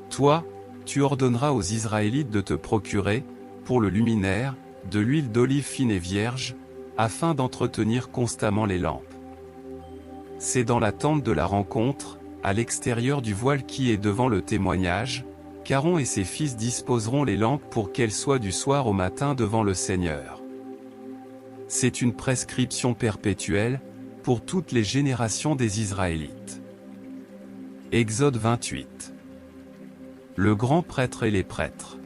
Toi, tu ordonneras aux Israélites de te procurer, pour le luminaire, de l'huile d'olive fine et vierge, afin d'entretenir constamment les lampes. C'est dans la tente de la rencontre, à l'extérieur du voile qui est devant le témoignage, qu'Aaron et ses fils disposeront les lampes pour qu'elles soient du soir au matin devant le Seigneur. C'est une prescription perpétuelle, pour toutes les générations des Israélites. Exode 28. Le grand prêtre et les prêtres.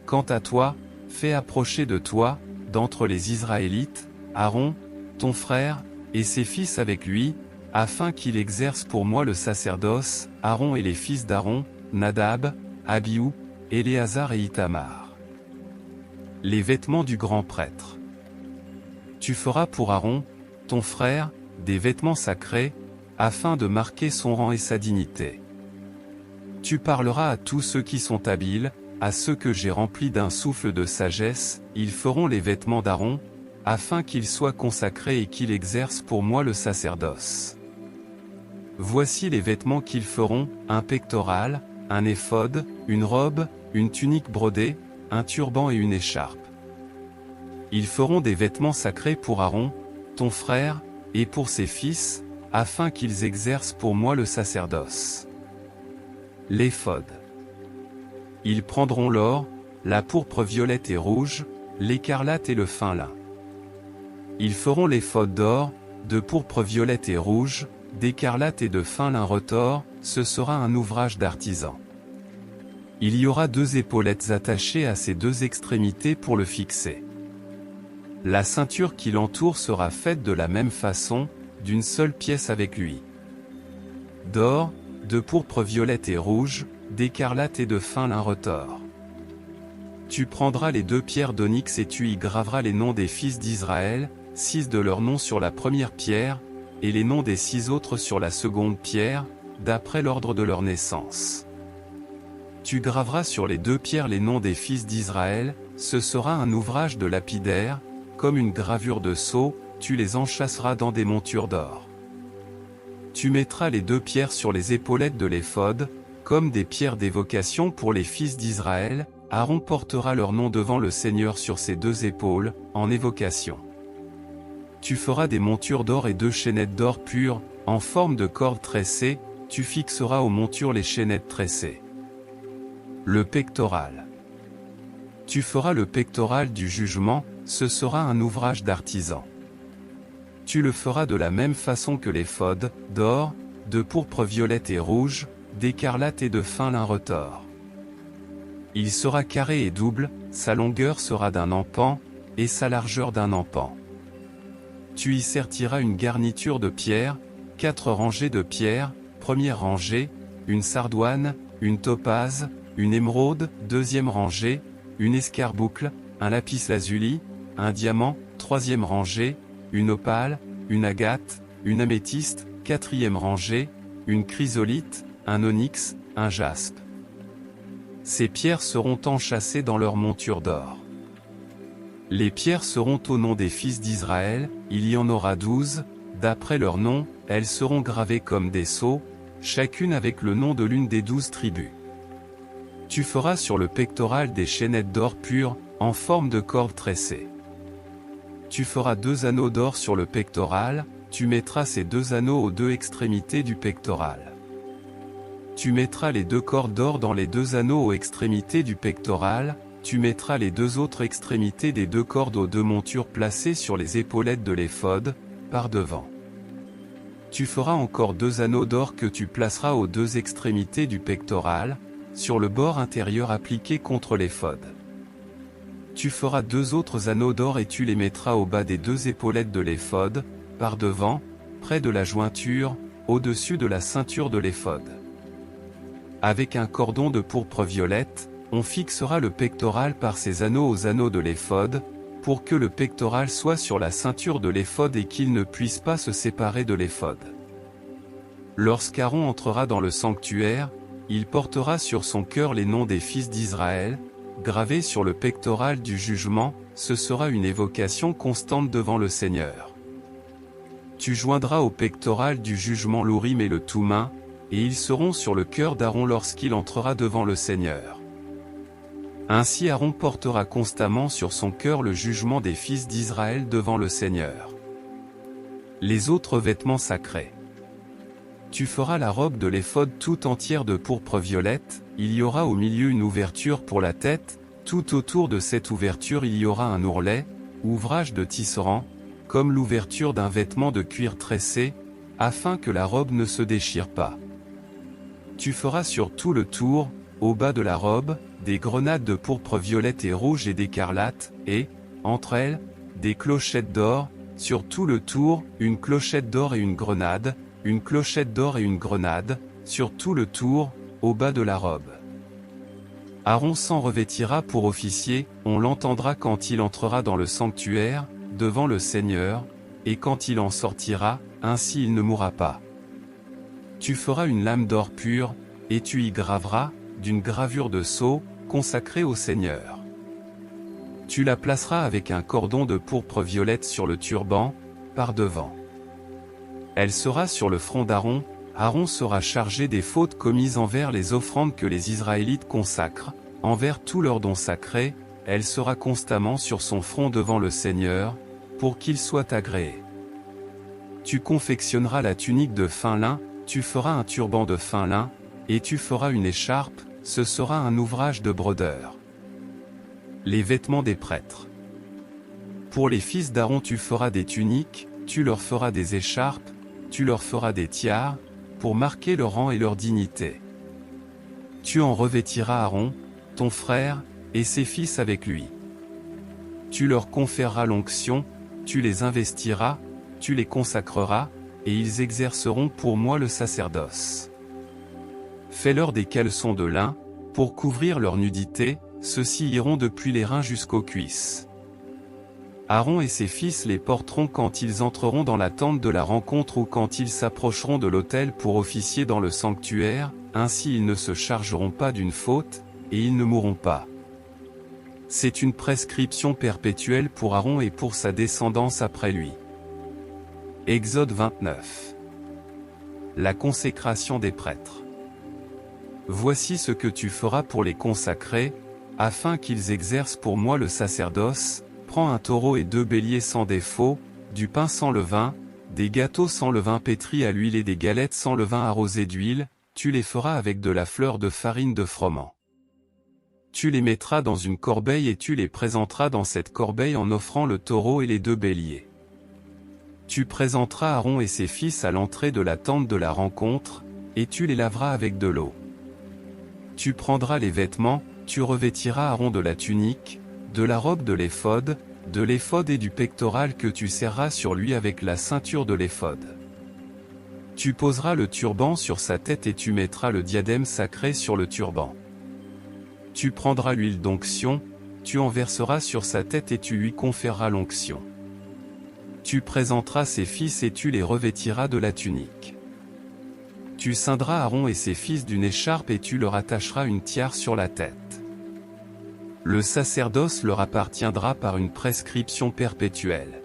Quant à toi, fais approcher de toi, d'entre les Israélites, Aaron, ton frère, et ses fils avec lui, afin qu'il exerce pour moi le sacerdoce, Aaron et les fils d'Aaron, Nadab, Abihu, Éléazar et Ithamar. Les vêtements du grand prêtre. Tu feras pour Aaron, ton frère, des vêtements sacrés, afin de marquer son rang et sa dignité. Tu parleras à tous ceux qui sont habiles, à ceux que j'ai remplis d'un souffle de sagesse, ils feront les vêtements d'Aaron, afin qu'ils soient consacrés et qu'il exerce pour moi le sacerdoce. Voici les vêtements qu'ils feront, un pectoral, un éphod, une robe, une tunique brodée, un turban et une écharpe. Ils feront des vêtements sacrés pour Aaron, ton frère, et pour ses fils, afin qu'ils exercent pour moi le sacerdoce. L'éphod. Ils prendront l'or, la pourpre violette et rouge, l'écarlate et le fin lin. Ils feront l'éphod d'or, de pourpre violette et rouge, d'écarlate et de fin lin retors, ce sera un ouvrage d'artisan. Il y aura 2 épaulettes attachées à ses 2 extrémités pour le fixer. La ceinture qui l'entoure sera faite de la même façon, d'une seule pièce avec lui. D'or, de pourpre violette et rouge, d'écarlate et de fin lin retors. Tu prendras les 2 pierres d'onyx et tu y graveras les noms des fils d'Israël, 6 de leurs noms sur la première pierre, et les noms des 6 autres sur la seconde pierre, d'après l'ordre de leur naissance. Tu graveras sur les 2 pierres les noms des fils d'Israël, ce sera un ouvrage de lapidaire, comme une gravure de sceau, tu les enchâsseras dans des montures d'or. Tu mettras les 2 pierres sur les épaulettes de l'éphod, comme des pierres d'évocation pour les fils d'Israël, Aaron portera leur nom devant le Seigneur sur ses 2 épaules, en évocation. Tu feras des montures d'or et 2 chaînettes d'or pures, en forme de cordes tressées, tu fixeras aux montures les chaînettes tressées. Le pectoral. Tu feras le pectoral du jugement, ce sera un ouvrage d'artisan. Tu le feras de la même façon que l'éphod, d'or, de pourpre violette et rouge, d'écarlate et de fin lin retors. Il sera carré et double, sa longueur sera d'un empan, et sa largeur d'un empan. Tu y sertiras une garniture de pierre, 4 rangées de pierres, première rangée, une sardoine, une topaze, une émeraude, deuxième rangée, une escarboucle, un lapis lazuli, un diamant, troisième rangée, une opale, une agate, une améthyste, quatrième rangée, une chrysolite, un onyx, un jaspe. Ces pierres seront enchâssées dans leur monture d'or. Les pierres seront au nom des fils d'Israël, il y en aura 12, d'après leur nom, elles seront gravées comme des sceaux, chacune avec le nom de l'une des 12 tribus. Tu feras sur le pectoral des chaînettes d'or pur, en forme de cordes tressées. Tu feras 2 anneaux d'or sur le pectoral, tu mettras ces 2 anneaux aux 2 extrémités du pectoral. Tu mettras les 2 cordes d'or dans les 2 anneaux aux extrémités du pectoral, tu mettras les deux autres extrémités des deux cordes aux deux montures placées sur les épaulettes de l'éphod, par devant. Tu feras encore 2 anneaux d'or que tu placeras aux deux extrémités du pectoral, sur le bord intérieur appliqué contre l'éphod. Tu feras 2 autres anneaux d'or et tu les mettras au bas des 2 épaulettes de l'éphod, par devant, près de la jointure, au-dessus de la ceinture de l'éphod. Avec un cordon de pourpre violette, on fixera le pectoral par ces anneaux aux anneaux de l'éphod, pour que le pectoral soit sur la ceinture de l'éphod et qu'il ne puisse pas se séparer de l'éphod. Lorsqu'Aaron entrera dans le sanctuaire, il portera sur son cœur les noms des fils d'Israël, gravés sur le pectoral du jugement, ce sera une évocation constante devant le Seigneur. Tu joindras au pectoral du jugement l'Urim et le Thummim, et ils seront sur le cœur d'Aaron lorsqu'il entrera devant le Seigneur. Ainsi Aaron portera constamment sur son cœur le jugement des fils d'Israël devant le Seigneur. Les autres vêtements sacrés. Tu feras la robe de l'éphod tout entière de pourpre violette, il y aura au milieu une ouverture pour la tête, tout autour de cette ouverture il y aura un ourlet, ouvrage de tisserand, comme l'ouverture d'un vêtement de cuir tressé, afin que la robe ne se déchire pas. Tu feras sur tout le tour, au bas de la robe, des grenades de pourpre violette et rouge et d'écarlate, et, entre elles, des clochettes d'or, sur tout le tour, une clochette d'or et une grenade, une clochette d'or et une grenade, sur tout le tour, au bas de la robe. Aaron s'en revêtira pour officier, on l'entendra quand il entrera dans le sanctuaire, devant le Seigneur, et quand il en sortira, ainsi il ne mourra pas. Tu feras une lame d'or pur, et tu y graveras, d'une gravure de sceau, consacrée au Seigneur. Tu la placeras avec un cordon de pourpre violette sur le turban, par devant. Elle sera sur le front d'Aaron, Aaron sera chargé des fautes commises envers les offrandes que les Israélites consacrent, envers tous leurs dons sacrés, elle sera constamment sur son front devant le Seigneur, pour qu'il soit agréé. Tu confectionneras la tunique de fin lin, tu feras un turban de fin lin, et tu feras une écharpe, ce sera un ouvrage de brodeur. Les vêtements des prêtres. Pour les fils d'Aaron tu feras des tuniques, tu leur feras des écharpes, tu leur feras des tiares, pour marquer leur rang et leur dignité. Tu en revêtiras Aaron, ton frère, et ses fils avec lui. Tu leur conféreras l'onction, tu les investiras, tu les consacreras, et ils exerceront pour moi le sacerdoce. Fais-leur des caleçons de lin, pour couvrir leur nudité, ceux-ci iront depuis les reins jusqu'aux cuisses. Aaron et ses fils les porteront quand ils entreront dans la tente de la rencontre ou quand ils s'approcheront de l'autel pour officier dans le sanctuaire, ainsi ils ne se chargeront pas d'une faute, et ils ne mourront pas. C'est une prescription perpétuelle pour Aaron et pour sa descendance après lui. Exode 29. La consécration des prêtres. Voici ce que tu feras pour les consacrer, afin qu'ils exercent pour moi le sacerdoce. Prends un taureau et 2 béliers sans défaut, du pain sans levain, des gâteaux sans levain pétris à l'huile et des galettes sans levain arrosées d'huile, tu les feras avec de la fleur de farine de froment. Tu les mettras dans une corbeille et tu les présenteras dans cette corbeille en offrant le taureau et les 2 béliers. Tu présenteras Aaron et ses fils à l'entrée de la tente de la rencontre, et tu les laveras avec de l'eau. Tu prendras les vêtements, tu revêtiras Aaron de la tunique, de la robe de l'éphod et du pectoral que tu serras sur lui avec la ceinture de l'éphod. Tu poseras le turban sur sa tête et tu mettras le diadème sacré sur le turban. Tu prendras l'huile d'onction, tu en verseras sur sa tête et tu lui conféreras l'onction. Tu présenteras ses fils et tu les revêtiras de la tunique. Tu ceindras Aaron et ses fils d'une écharpe et tu leur attacheras une tiare sur la tête. Le sacerdoce leur appartiendra par une prescription perpétuelle.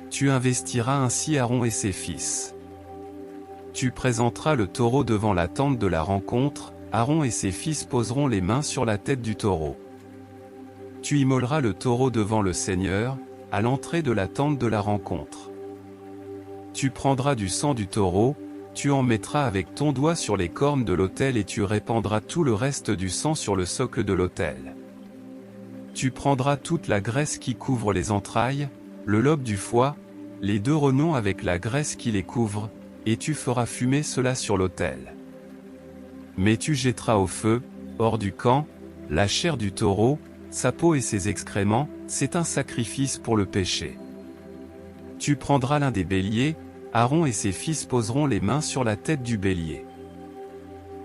Tu investiras ainsi Aaron et ses fils. Tu présenteras le taureau devant la tente de la rencontre, Aaron et ses fils poseront les mains sur la tête du taureau. Tu immoleras le taureau devant le Seigneur, à l'entrée de la tente de la rencontre. Tu prendras du sang du taureau, tu en mettras avec ton doigt sur les cornes de l'autel et tu répandras tout le reste du sang sur le socle de l'autel. Tu prendras toute la graisse qui couvre les entrailles, le lobe du foie, les 2 renons avec la graisse qui les couvre, et tu feras fumer cela sur l'autel. Mais tu jetteras au feu, hors du camp, la chair du taureau, sa peau et ses excréments, c'est un sacrifice pour le péché. Tu prendras l'un des béliers, Aaron et ses fils poseront les mains sur la tête du bélier.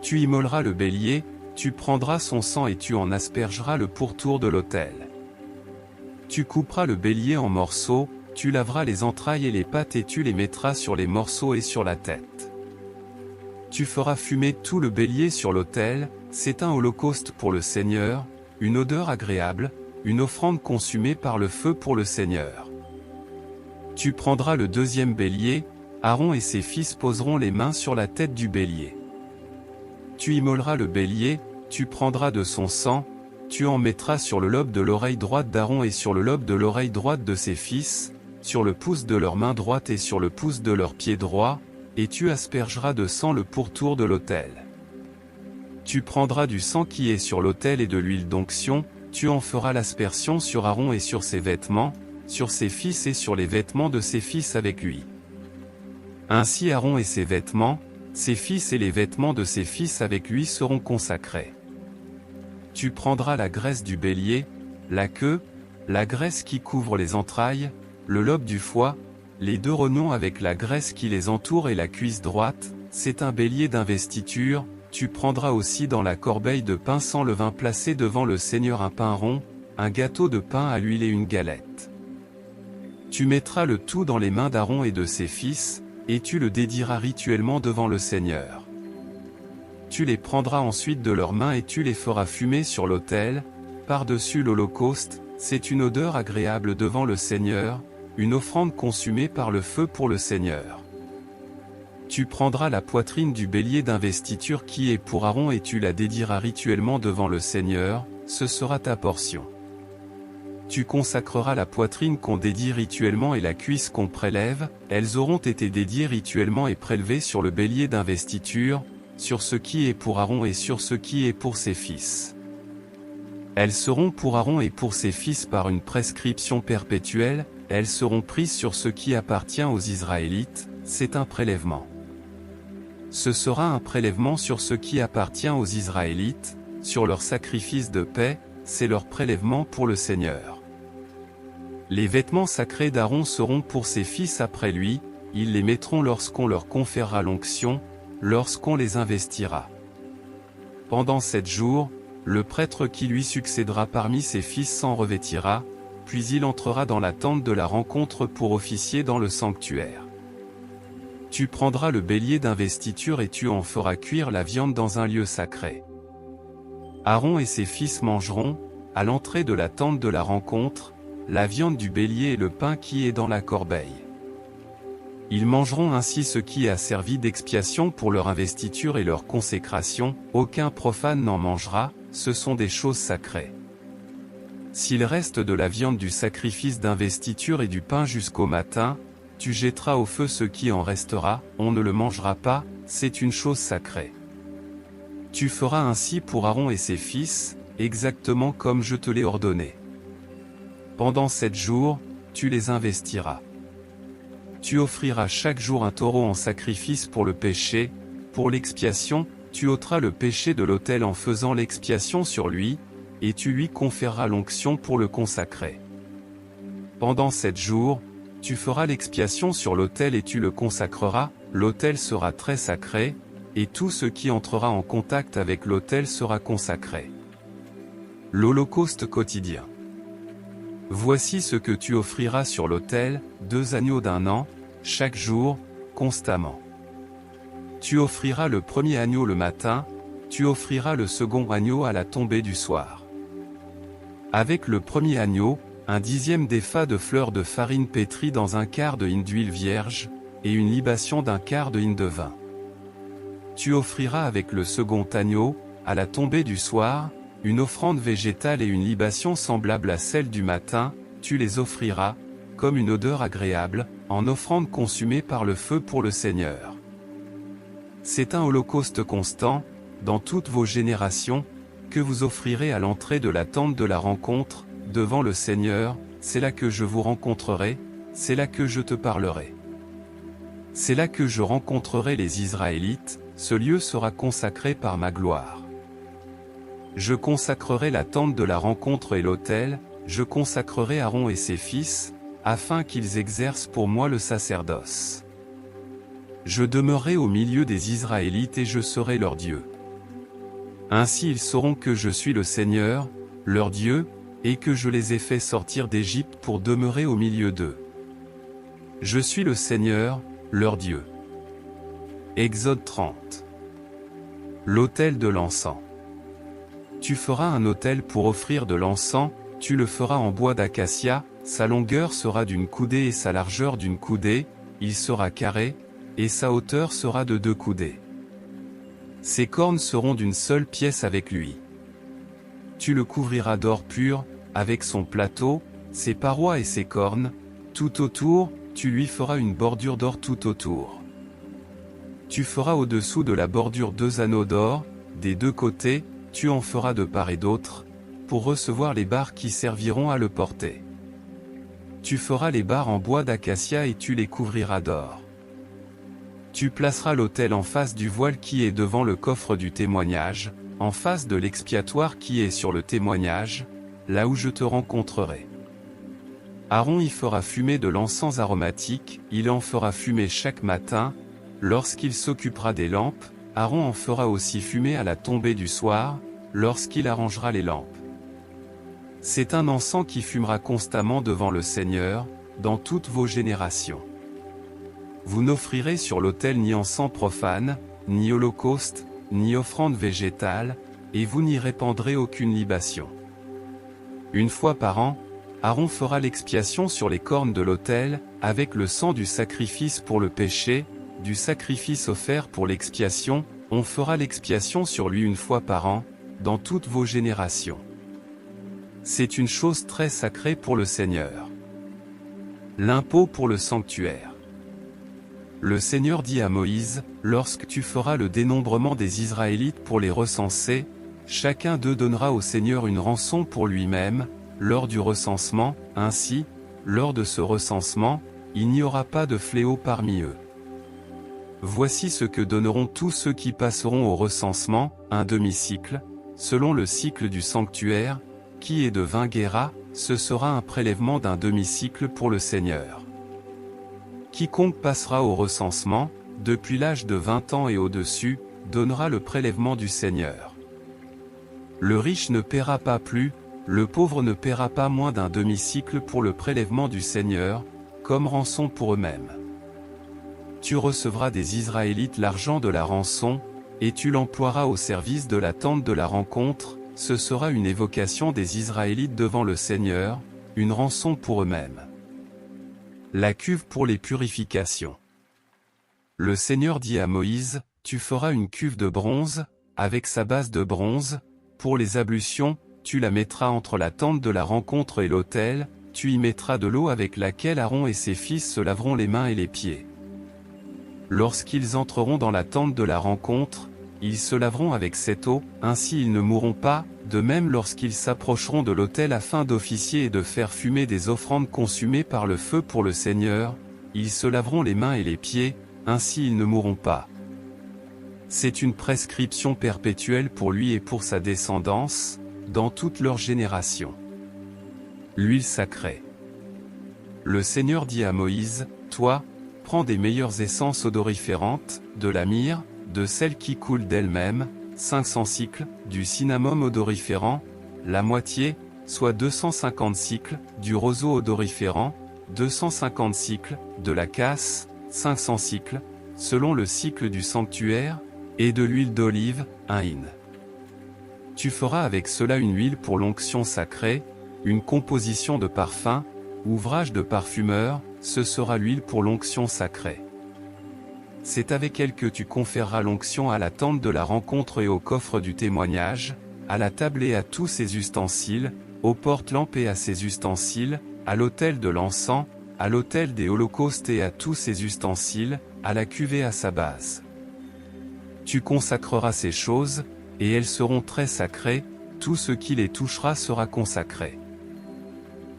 Tu immoleras le bélier, tu prendras son sang et tu en aspergeras le pourtour de l'autel. Tu couperas le bélier en morceaux, tu laveras les entrailles et les pattes et tu les mettras sur les morceaux et sur la tête. Tu feras fumer tout le bélier sur l'autel, c'est un holocauste pour le Seigneur, une odeur agréable, une offrande consumée par le feu pour le Seigneur. Tu prendras le 2e bélier, Aaron et ses fils poseront les mains sur la tête du bélier. Tu immoleras le bélier, tu prendras de son sang, tu en mettras sur le lobe de l'oreille droite d'Aaron et sur le lobe de l'oreille droite de ses fils, sur le pouce de leur main droite et sur le pouce de leur pied droit, et tu aspergeras de sang le pourtour de l'autel. Tu prendras du sang qui est sur l'autel et de l'huile d'onction, tu en feras l'aspersion sur Aaron et sur ses vêtements, sur ses fils et sur les vêtements de ses fils avec lui. Ainsi Aaron et ses vêtements, ses fils et les vêtements de ses fils avec lui seront consacrés. Tu prendras la graisse du bélier, la queue, la graisse qui couvre les entrailles, le lobe du foie, les 2 renons avec la graisse qui les entoure et la cuisse droite, c'est un bélier d'investiture. Tu prendras aussi dans la corbeille de pain sans levain placé devant le Seigneur un pain rond, un gâteau de pain à l'huile et une galette. Tu mettras le tout dans les mains d'Aaron et de ses fils, et tu le dédieras rituellement devant le Seigneur. Tu les prendras ensuite de leurs mains et tu les feras fumer sur l'autel, par-dessus l'holocauste, c'est une odeur agréable devant le Seigneur, une offrande consumée par le feu pour le Seigneur. Tu prendras la poitrine du bélier d'investiture qui est pour Aaron et tu la dédieras rituellement devant le Seigneur, ce sera ta portion. Tu consacreras la poitrine qu'on dédie rituellement et la cuisse qu'on prélève, elles auront été dédiées rituellement et prélevées sur le bélier d'investiture, sur ce qui est pour Aaron et sur ce qui est pour ses fils. Elles seront pour Aaron et pour ses fils par une prescription perpétuelle, elles seront prises sur ce qui appartient aux Israélites, c'est un prélèvement. Ce sera un prélèvement sur ce qui appartient aux Israélites, sur leur sacrifice de paix, c'est leur prélèvement pour le Seigneur. Les vêtements sacrés d'Aaron seront pour ses fils après lui, ils les mettront lorsqu'on leur conférera l'onction, lorsqu'on les investira. Pendant 7 jours, le prêtre qui lui succédera parmi ses fils s'en revêtira, puis il entrera dans la tente de la rencontre pour officier dans le sanctuaire. Tu prendras le bélier d'investiture et tu en feras cuire la viande dans un lieu sacré. Aaron et ses fils mangeront, à l'entrée de la tente de la rencontre, la viande du bélier et le pain qui est dans la corbeille. Ils mangeront ainsi ce qui a servi d'expiation pour leur investiture et leur consécration, aucun profane n'en mangera, ce sont des choses sacrées. S'il reste de la viande du sacrifice d'investiture et du pain jusqu'au matin, tu jetteras au feu ce qui en restera, on ne le mangera pas, c'est une chose sacrée. Tu feras ainsi pour Aaron et ses fils, exactement comme je te l'ai ordonné. Pendant 7 jours, tu les investiras. Tu offriras chaque jour un taureau en sacrifice pour le péché, pour l'expiation, tu ôteras le péché de l'autel en faisant l'expiation sur lui, et tu lui conféreras l'onction pour le consacrer. Pendant 7 jours, tu feras l'expiation sur l'autel et tu le consacreras, l'autel sera très sacré, et tout ce qui entrera en contact avec l'autel sera consacré. L'holocauste quotidien. Voici ce que tu offriras sur l'autel, 2 agneaux d'1 an, chaque jour, constamment. Tu offriras le premier agneau le matin, tu offriras le second agneau à la tombée du soir. Avec le premier agneau, un 10e d'épha de fleurs de farine pétrie dans un quart de hin d'huile vierge, et une libation d'un quart de hin de vin. Tu offriras avec le second agneau, à la tombée du soir, une offrande végétale et une libation semblable à celle du matin, tu les offriras, comme une odeur agréable, en offrande consumée par le feu pour le Seigneur. C'est un holocauste constant, dans toutes vos générations, que vous offrirez à l'entrée de la tente de la rencontre, devant le Seigneur, c'est là que je vous rencontrerai, c'est là que je te parlerai. C'est là que je rencontrerai les Israélites, ce lieu sera consacré par ma gloire. Je consacrerai la tente de la rencontre et l'autel, je consacrerai Aaron et ses fils, afin qu'ils exercent pour moi le sacerdoce. Je demeurerai au milieu des Israélites et je serai leur Dieu. Ainsi ils sauront que je suis le Seigneur, leur Dieu, et que je les ai fait sortir d'Égypte pour demeurer au milieu d'eux. Je suis le Seigneur, leur Dieu. Exode 30. L'autel de l'encens. Tu feras un autel pour offrir de l'encens, tu le feras en bois d'acacia, sa longueur sera d'une coudée et sa largeur d'une coudée, il sera carré, et sa hauteur sera de 2 coudées. Ses cornes seront d'une seule pièce avec lui. Tu le couvriras d'or pur, avec son plateau, ses parois et ses cornes, tout autour, tu lui feras une bordure d'or tout autour. Tu feras au-dessous de la bordure 2 anneaux d'or, des 2 côtés, tu en feras de part et d'autre, pour recevoir les barres qui serviront à le porter. Tu feras les barres en bois d'acacia et tu les couvriras d'or. Tu placeras l'autel en face du voile qui est devant le coffre du témoignage, en face de l'expiatoire qui est sur le témoignage, là où je te rencontrerai. Aaron y fera fumer de l'encens aromatique, il en fera fumer chaque matin, lorsqu'il s'occupera des lampes, Aaron en fera aussi fumer à la tombée du soir, lorsqu'il arrangera les lampes. C'est un encens qui fumera constamment devant le Seigneur, dans toutes vos générations. Vous n'offrirez sur l'autel ni encens profane, ni holocauste, ni offrande végétale, et vous n'y répandrez aucune libation. Une fois par an, Aaron fera l'expiation sur les cornes de l'autel, avec le sang du sacrifice pour le péché, du sacrifice offert pour l'expiation, on fera l'expiation sur lui une fois par an, dans toutes vos générations. C'est une chose très sacrée pour le Seigneur. L'impôt pour le sanctuaire. Le Seigneur dit à Moïse, lorsque tu feras le dénombrement des Israélites pour les recenser, chacun d'eux donnera au Seigneur une rançon pour lui-même, lors du recensement, ainsi, lors de ce recensement, il n'y aura pas de fléau parmi eux. Voici ce que donneront tous ceux qui passeront au recensement, un demi-cycle, selon le cycle du sanctuaire, qui est de 20 guéras, ce sera un prélèvement d'un demi-cycle pour le Seigneur. Quiconque passera au recensement, depuis l'âge de 20 ans et au-dessus, donnera le prélèvement du Seigneur. Le riche ne paiera pas plus, le pauvre ne paiera pas moins d'un demi-cycle pour le prélèvement du Seigneur, comme rançon pour eux-mêmes. Tu recevras des Israélites l'argent de la rançon, et tu l'emploieras au service de la tente de la rencontre, ce sera une évocation des Israélites devant le Seigneur, une rançon pour eux-mêmes. La cuve pour les purifications. Le Seigneur dit à Moïse, tu feras une cuve de bronze, avec sa base de bronze, pour les ablutions, tu la mettras entre la tente de la rencontre et l'autel, tu y mettras de l'eau avec laquelle Aaron et ses fils se laveront les mains et les pieds. Lorsqu'ils entreront dans la tente de la rencontre, ils se laveront avec cette eau, ainsi ils ne mourront pas, de même lorsqu'ils s'approcheront de l'autel afin d'officier et de faire fumer des offrandes consumées par le feu pour le Seigneur, ils se laveront les mains et les pieds, ainsi ils ne mourront pas. C'est une prescription perpétuelle pour lui et pour sa descendance, dans toutes leurs générations. L'huile sacrée. Le Seigneur dit à Moïse, toi, prends des meilleures essences odoriférantes, de la myrrhe, de celle qui coule d'elle-même, 500 cycles, du cinnamome odoriférant, la moitié, soit 250 cycles, du roseau odoriférant, 250 cycles, de la casse, 500 cycles, selon le cycle du sanctuaire, et de l'huile d'olive, 1 hin. Tu feras avec cela une huile pour l'onction sacrée, une composition de parfum, ouvrage de parfumeur, ce sera l'huile pour l'onction sacrée. C'est avec elle que tu conféreras l'onction à la tente de la rencontre et au coffre du témoignage, à la table et à tous ses ustensiles, aux porte-lampes et à ses ustensiles, à l'autel de l'encens, à l'autel des holocaustes et à tous ses ustensiles, à la cuve et à sa base. Tu consacreras ces choses, et elles seront très sacrées, tout ce qui les touchera sera consacré.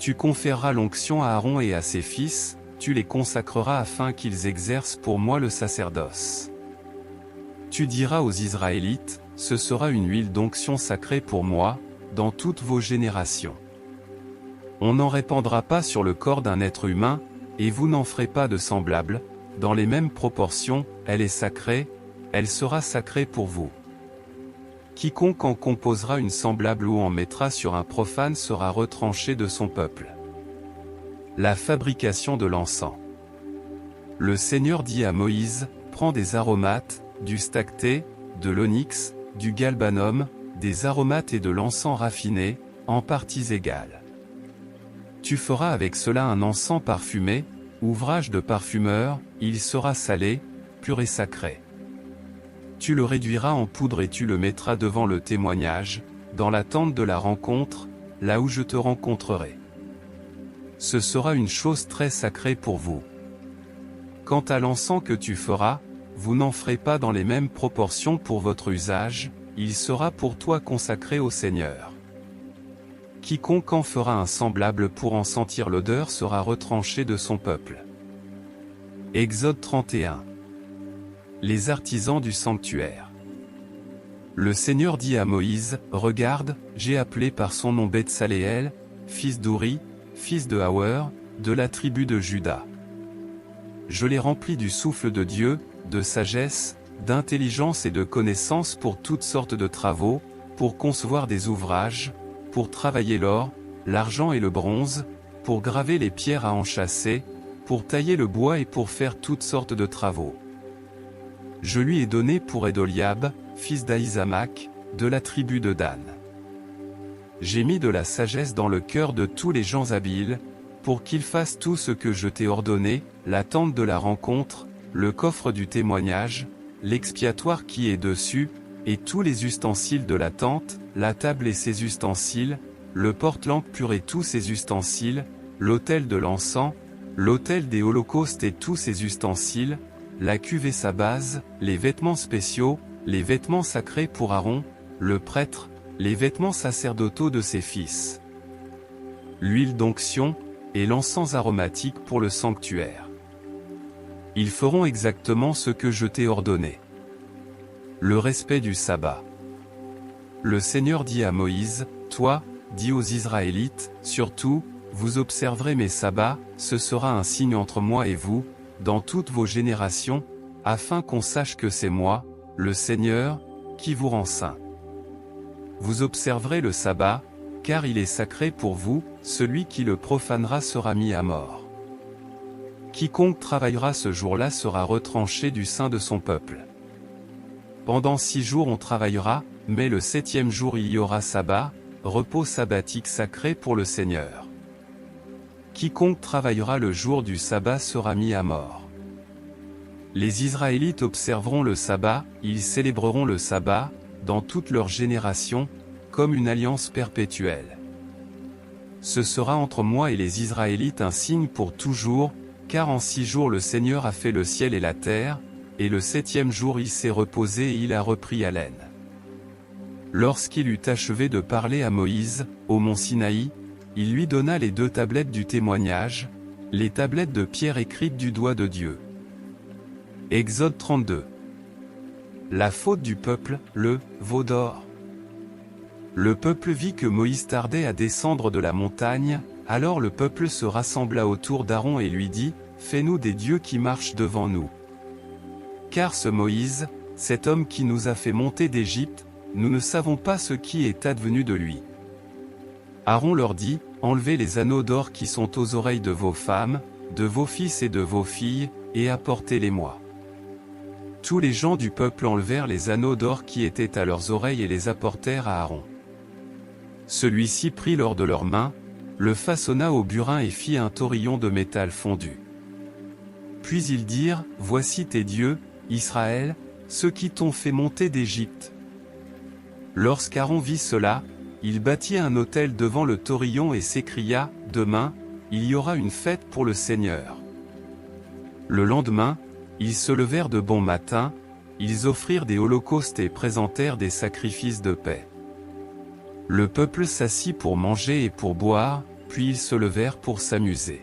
Tu conféreras l'onction à Aaron et à ses fils, tu les consacreras afin qu'ils exercent pour moi le sacerdoce. Tu diras aux Israélites, ce sera une huile d'onction sacrée pour moi, dans toutes vos générations. On n'en répandra pas sur le corps d'un être humain, et vous n'en ferez pas de semblable, dans les mêmes proportions, elle est sacrée, elle sera sacrée pour vous. Quiconque en composera une semblable ou en mettra sur un profane sera retranché de son peuple. La fabrication de l'encens. Le Seigneur dit à Moïse, prends des aromates, du stacté, de l'onyx, du galbanum, des aromates et de l'encens raffiné, en parties égales. Tu feras avec cela un encens parfumé, ouvrage de parfumeur, il sera salé, pur et sacré. Tu le réduiras en poudre et tu le mettras devant le témoignage, dans la tente de la rencontre, là où je te rencontrerai. Ce sera une chose très sacrée pour vous. Quant à l'encens que tu feras, vous n'en ferez pas dans les mêmes proportions pour votre usage, il sera pour toi consacré au Seigneur. Quiconque en fera un semblable pour en sentir l'odeur sera retranché de son peuple. Exode 31. Les artisans du sanctuaire. Le Seigneur dit à Moïse, regarde, j'ai appelé par son nom Betsaléel, fils d'Ouri, fils de Hauer, de la tribu de Juda. Je l'ai rempli du souffle de Dieu, de sagesse, d'intelligence et de connaissance pour toutes sortes de travaux, pour concevoir des ouvrages, pour travailler l'or, l'argent et le bronze, pour graver les pierres à enchâsser, pour tailler le bois et pour faire toutes sortes de travaux. Je lui ai donné pour Edoliab, fils d'Ahisamach, de la tribu de Dan. J'ai mis de la sagesse dans le cœur de tous les gens habiles, pour qu'ils fassent tout ce que je t'ai ordonné, la tente de la rencontre, le coffre du témoignage, l'expiatoire qui est dessus, et tous les ustensiles de la tente, la table et ses ustensiles, le porte-lampe pur et tous ses ustensiles, l'autel de l'encens, l'autel des holocaustes et tous ses ustensiles, la cuve et sa base, les vêtements spéciaux, les vêtements sacrés pour Aaron, le prêtre, les vêtements sacerdotaux de ses fils. L'huile d'onction, et l'encens aromatique pour le sanctuaire. Ils feront exactement ce que je t'ai ordonné. Le respect du sabbat. Le Seigneur dit à Moïse, toi, dis aux Israélites, surtout, vous observerez mes sabbats, ce sera un signe entre moi et vous, dans toutes vos générations, afin qu'on sache que c'est moi, le Seigneur, qui vous rend saint. Vous observerez le sabbat, car il est sacré pour vous, celui qui le profanera sera mis à mort. Quiconque travaillera ce jour-là sera retranché du sein de son peuple. Pendant 6 jours on travaillera, mais le 7e jour il y aura sabbat, repos sabbatique sacré pour le Seigneur. Quiconque travaillera le jour du sabbat sera mis à mort. Les Israélites observeront le sabbat, ils célébreront le sabbat, dans toutes leurs générations, comme une alliance perpétuelle. Ce sera entre moi et les Israélites un signe pour toujours, car en 6 jours le Seigneur a fait le ciel et la terre, et le 7e jour il s'est reposé et il a repris haleine. Lorsqu'il eut achevé de parler à Moïse, au mont Sinaï, il lui donna les 2 tablettes du témoignage, les tablettes de pierre écrites du doigt de Dieu. Exode 32. La faute du peuple, le veau d'or. Le peuple vit que Moïse tardait à descendre de la montagne, alors le peuple se rassembla autour d'Aaron et lui dit, « Fais-nous des dieux qui marchent devant nous. Car ce Moïse, cet homme qui nous a fait monter d'Égypte, nous ne savons pas ce qui est advenu de lui. » Aaron leur dit, « Enlevez les anneaux d'or qui sont aux oreilles de vos femmes, de vos fils et de vos filles, et apportez-les-moi. » Tous les gens du peuple enlevèrent les anneaux d'or qui étaient à leurs oreilles et les apportèrent à Aaron. Celui-ci prit l'or de leurs mains, le façonna au burin et fit un taurillon de métal fondu. Puis ils dirent, « Voici tes dieux, Israël, ceux qui t'ont fait monter d'Égypte. » Lorsqu'Aaron vit cela, il bâtit un autel devant le taurillon et s'écria, « Demain, il y aura une fête pour le Seigneur. » Le lendemain, ils se levèrent de bon matin, ils offrirent des holocaustes et présentèrent des sacrifices de paix. Le peuple s'assit pour manger et pour boire, puis ils se levèrent pour s'amuser.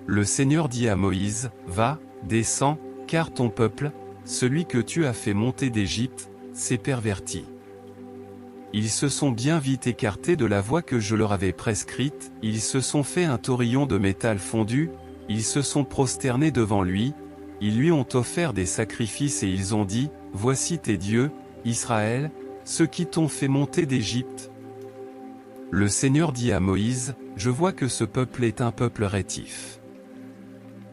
Le Seigneur dit à Moïse, « Va, descends, car ton peuple, celui que tu as fait monter d'Égypte, s'est perverti. Ils se sont bien vite écartés de la voie que je leur avais prescrite, ils se sont fait un taurillon de métal fondu, ils se sont prosternés devant lui, ils lui ont offert des sacrifices et ils ont dit, « Voici tes dieux, Israël, ceux qui t'ont fait monter d'Égypte. » Le Seigneur dit à Moïse, « Je vois que ce peuple est un peuple rétif.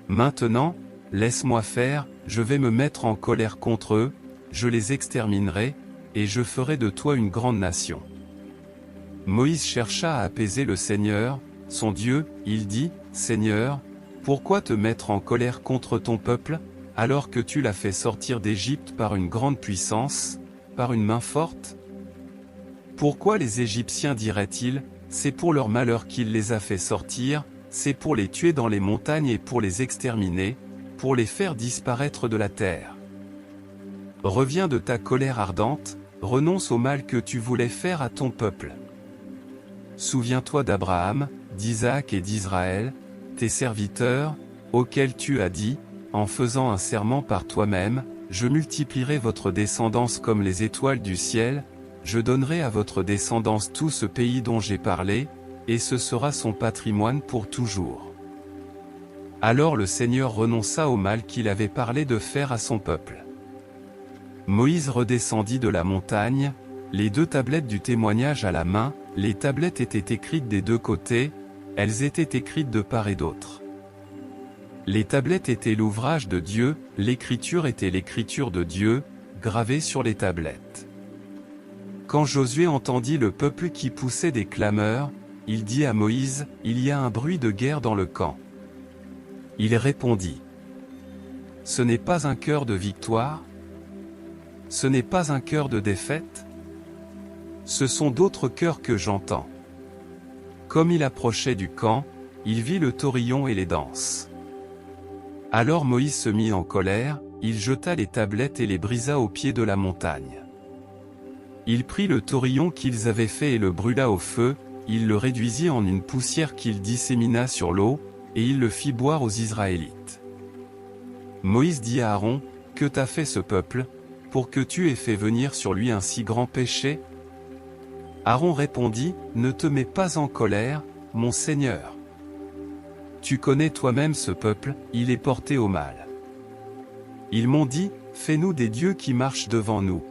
Maintenant, laisse-moi faire, je vais me mettre en colère contre eux, je les exterminerai, et je ferai de toi une grande nation. » Moïse chercha à apaiser le Seigneur, son Dieu, il dit, « Seigneur, pourquoi te mettre en colère contre ton peuple, alors que tu l'as fait sortir d'Égypte par une grande puissance, par une main forte? Pourquoi les Égyptiens diraient-ils, c'est pour leur malheur qu'il les a fait sortir, c'est pour les tuer dans les montagnes et pour les exterminer, pour les faire disparaître de la terre? Reviens de ta colère ardente, renonce au mal que tu voulais faire à ton peuple. Souviens-toi d'Abraham, d'Isaac et d'Israël, tes serviteurs, auxquels tu as dit, en faisant un serment par toi-même, je multiplierai votre descendance comme les étoiles du ciel, je donnerai à votre descendance tout ce pays dont j'ai parlé, et ce sera son patrimoine pour toujours. » Alors le Seigneur renonça au mal qu'il avait parlé de faire à son peuple. Moïse redescendit de la montagne, les 2 tablettes du témoignage à la main, les tablettes étaient écrites des 2 côtés, elles étaient écrites de part et d'autre. Les tablettes étaient l'ouvrage de Dieu, l'écriture était l'écriture de Dieu, gravée sur les tablettes. Quand Josué entendit le peuple qui poussait des clameurs, il dit à Moïse, « Il y a un bruit de guerre dans le camp. » Il répondit, « Ce n'est pas un cœur de victoire? Ce n'est pas un cœur de défaite? Ce sont d'autres cœurs que j'entends. » Comme il approchait du camp, il vit le taurillon et les danses. Alors Moïse se mit en colère, il jeta les tablettes et les brisa au pied de la montagne. Il prit le taurillon qu'ils avaient fait et le brûla au feu, il le réduisit en une poussière qu'il dissémina sur l'eau, et il le fit boire aux Israélites. Moïse dit à Aaron, « Que t'a fait ce peuple, pour que tu aies fait venir sur lui un si grand péché ?» Aaron répondit, « Ne te mets pas en colère, mon Seigneur. Tu connais toi-même ce peuple, il est porté au mal. Ils m'ont dit, fais-nous des dieux qui marchent devant nous.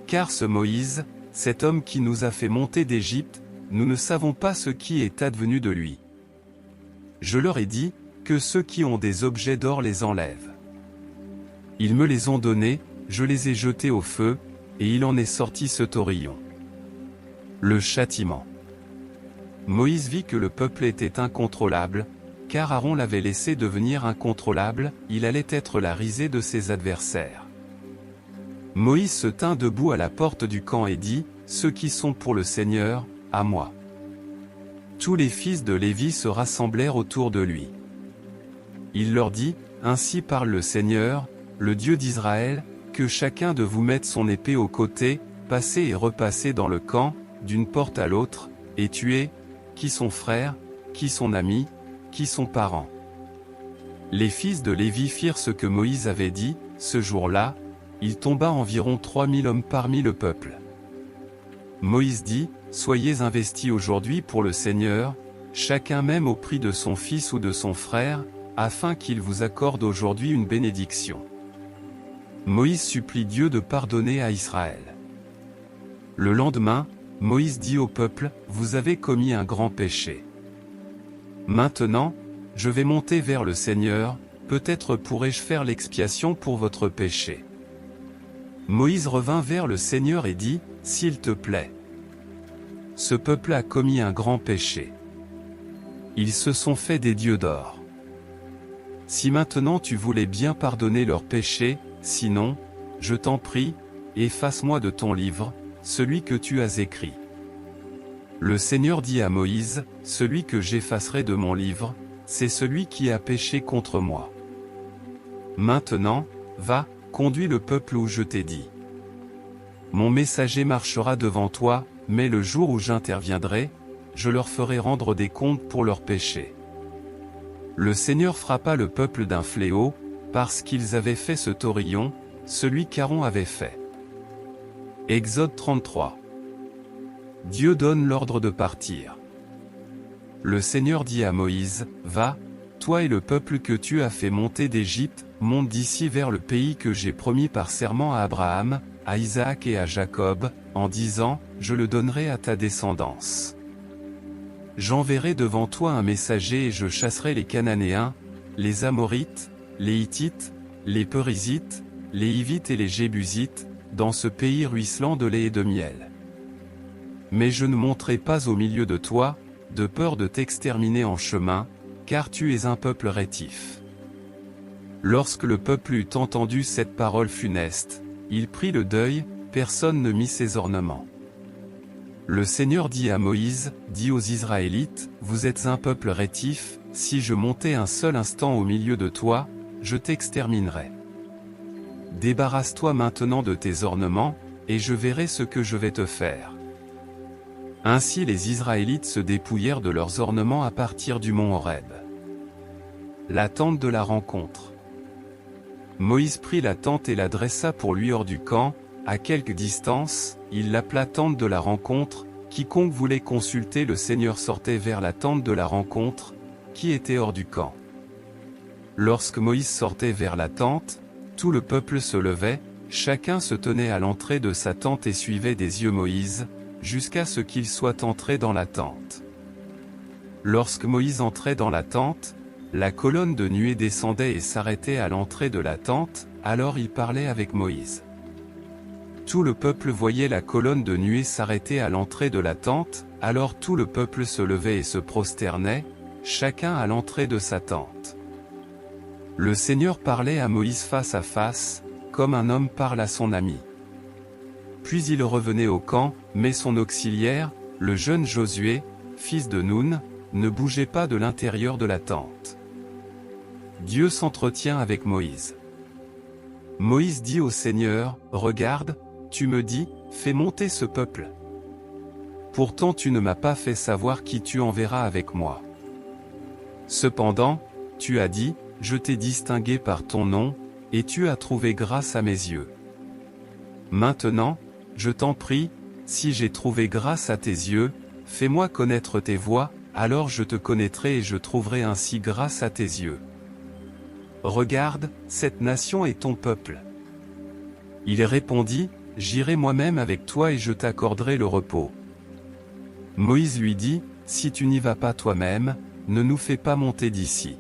Car ce Moïse, cet homme qui nous a fait monter d'Égypte, nous ne savons pas ce qui est advenu de lui. Je leur ai dit, que ceux qui ont des objets d'or les enlèvent. Ils me les ont donnés, je les ai jetés au feu, et il en est sorti ce taurillon. » Le châtiment. Moïse vit que le peuple était incontrôlable, car Aaron l'avait laissé devenir incontrôlable, il allait être la risée de ses adversaires. Moïse se tint debout à la porte du camp et dit, « Ceux qui sont pour le Seigneur, à moi. » Tous les fils de Lévi se rassemblèrent autour de lui. Il leur dit, « Ainsi parle le Seigneur, le Dieu d'Israël, que chacun de vous mette son épée au côté, passez et repassez dans le camp, d'une porte à l'autre, et tuez, qui sont frères, qui sont amis, qui sont parents. » Les fils de Lévi firent ce que Moïse avait dit, ce jour-là, il tomba environ 3000 hommes parmi le peuple. Moïse dit, « Soyez investis aujourd'hui pour le Seigneur, chacun même au prix de son fils ou de son frère, afin qu'il vous accorde aujourd'hui une bénédiction. » Moïse supplie Dieu de pardonner à Israël. Le lendemain, Moïse dit au peuple, « Vous avez commis un grand péché. Maintenant, je vais monter vers le Seigneur, peut-être pourrai-je faire l'expiation pour votre péché. » Moïse revint vers le Seigneur et dit, « S'il te plaît. Ce peuple a commis un grand péché. Ils se sont fait des dieux d'or. Si maintenant tu voulais bien pardonner leurs péchés, sinon, je t'en prie, efface-moi de ton livre, celui que tu as écrit. » Le Seigneur dit à Moïse, « Celui que j'effacerai de mon livre, c'est celui qui a péché contre moi. Maintenant, va, conduis le peuple où je t'ai dit. Mon messager marchera devant toi, mais le jour où j'interviendrai, je leur ferai rendre des comptes pour leurs péchés. Le Seigneur frappa le peuple d'un fléau, parce qu'ils avaient fait ce taurillon, celui qu'Aaron avait fait. Exode 33. Dieu donne l'ordre de partir. Le Seigneur dit à Moïse, « Va, toi et le peuple que tu as fait monter d'Égypte, monte d'ici vers le pays que j'ai promis par serment à Abraham, à Isaac et à Jacob, en disant, je le donnerai à ta descendance. J'enverrai devant toi un messager et je chasserai les Cananéens, les Amorites, les Hittites, les Périsites, les Hivites et les Jébusites, dans ce pays ruisselant de lait et de miel. Mais je ne monterai pas au milieu de toi, de peur de t'exterminer en chemin, car tu es un peuple rétif. » Lorsque le peuple eut entendu cette parole funeste, il prit le deuil, personne ne mit ses ornements. Le Seigneur dit à Moïse, dis aux Israélites, vous êtes un peuple rétif, si je montais un seul instant au milieu de toi, je t'exterminerais. Débarrasse-toi maintenant de tes ornements, et je verrai ce que je vais te faire. Ainsi les Israélites se dépouillèrent de leurs ornements à partir du mont Horeb. La tente de la rencontre. Moïse prit la tente et la dressa pour lui hors du camp, à quelque distance, il l'appela tente de la rencontre, quiconque voulait consulter le Seigneur sortait vers la tente de la rencontre, qui était hors du camp. Lorsque Moïse sortait vers la tente, tout le peuple se levait, chacun se tenait à l'entrée de sa tente et suivait des yeux Moïse, jusqu'à ce qu'il soit entré dans la tente. Lorsque Moïse entrait dans la tente, la colonne de nuée descendait et s'arrêtait à l'entrée de la tente, alors il parlait avec Moïse. Tout le peuple voyait la colonne de nuée s'arrêter à l'entrée de la tente, alors tout le peuple se levait et se prosternait, chacun à l'entrée de sa tente. Le Seigneur parlait à Moïse face à face, comme un homme parle à son ami. Puis il revenait au camp, mais son auxiliaire, le jeune Josué, fils de Nun, ne bougeait pas de l'intérieur de la tente. Dieu s'entretient avec Moïse. Moïse dit au Seigneur, « Regarde, tu me dis, fais monter ce peuple. Pourtant tu ne m'as pas fait savoir qui tu enverras avec moi. Cependant, tu as dit, je t'ai distingué par ton nom, et tu as trouvé grâce à mes yeux. Maintenant, je t'en prie, si j'ai trouvé grâce à tes yeux, fais-moi connaître tes voies, alors je te connaîtrai et je trouverai ainsi grâce à tes yeux. Regarde, cette nation est ton peuple. » Il répondit, « J'irai moi-même avec toi et je t'accorderai le repos. » Moïse lui dit, « Si tu n'y vas pas toi-même, ne nous fais pas monter d'ici.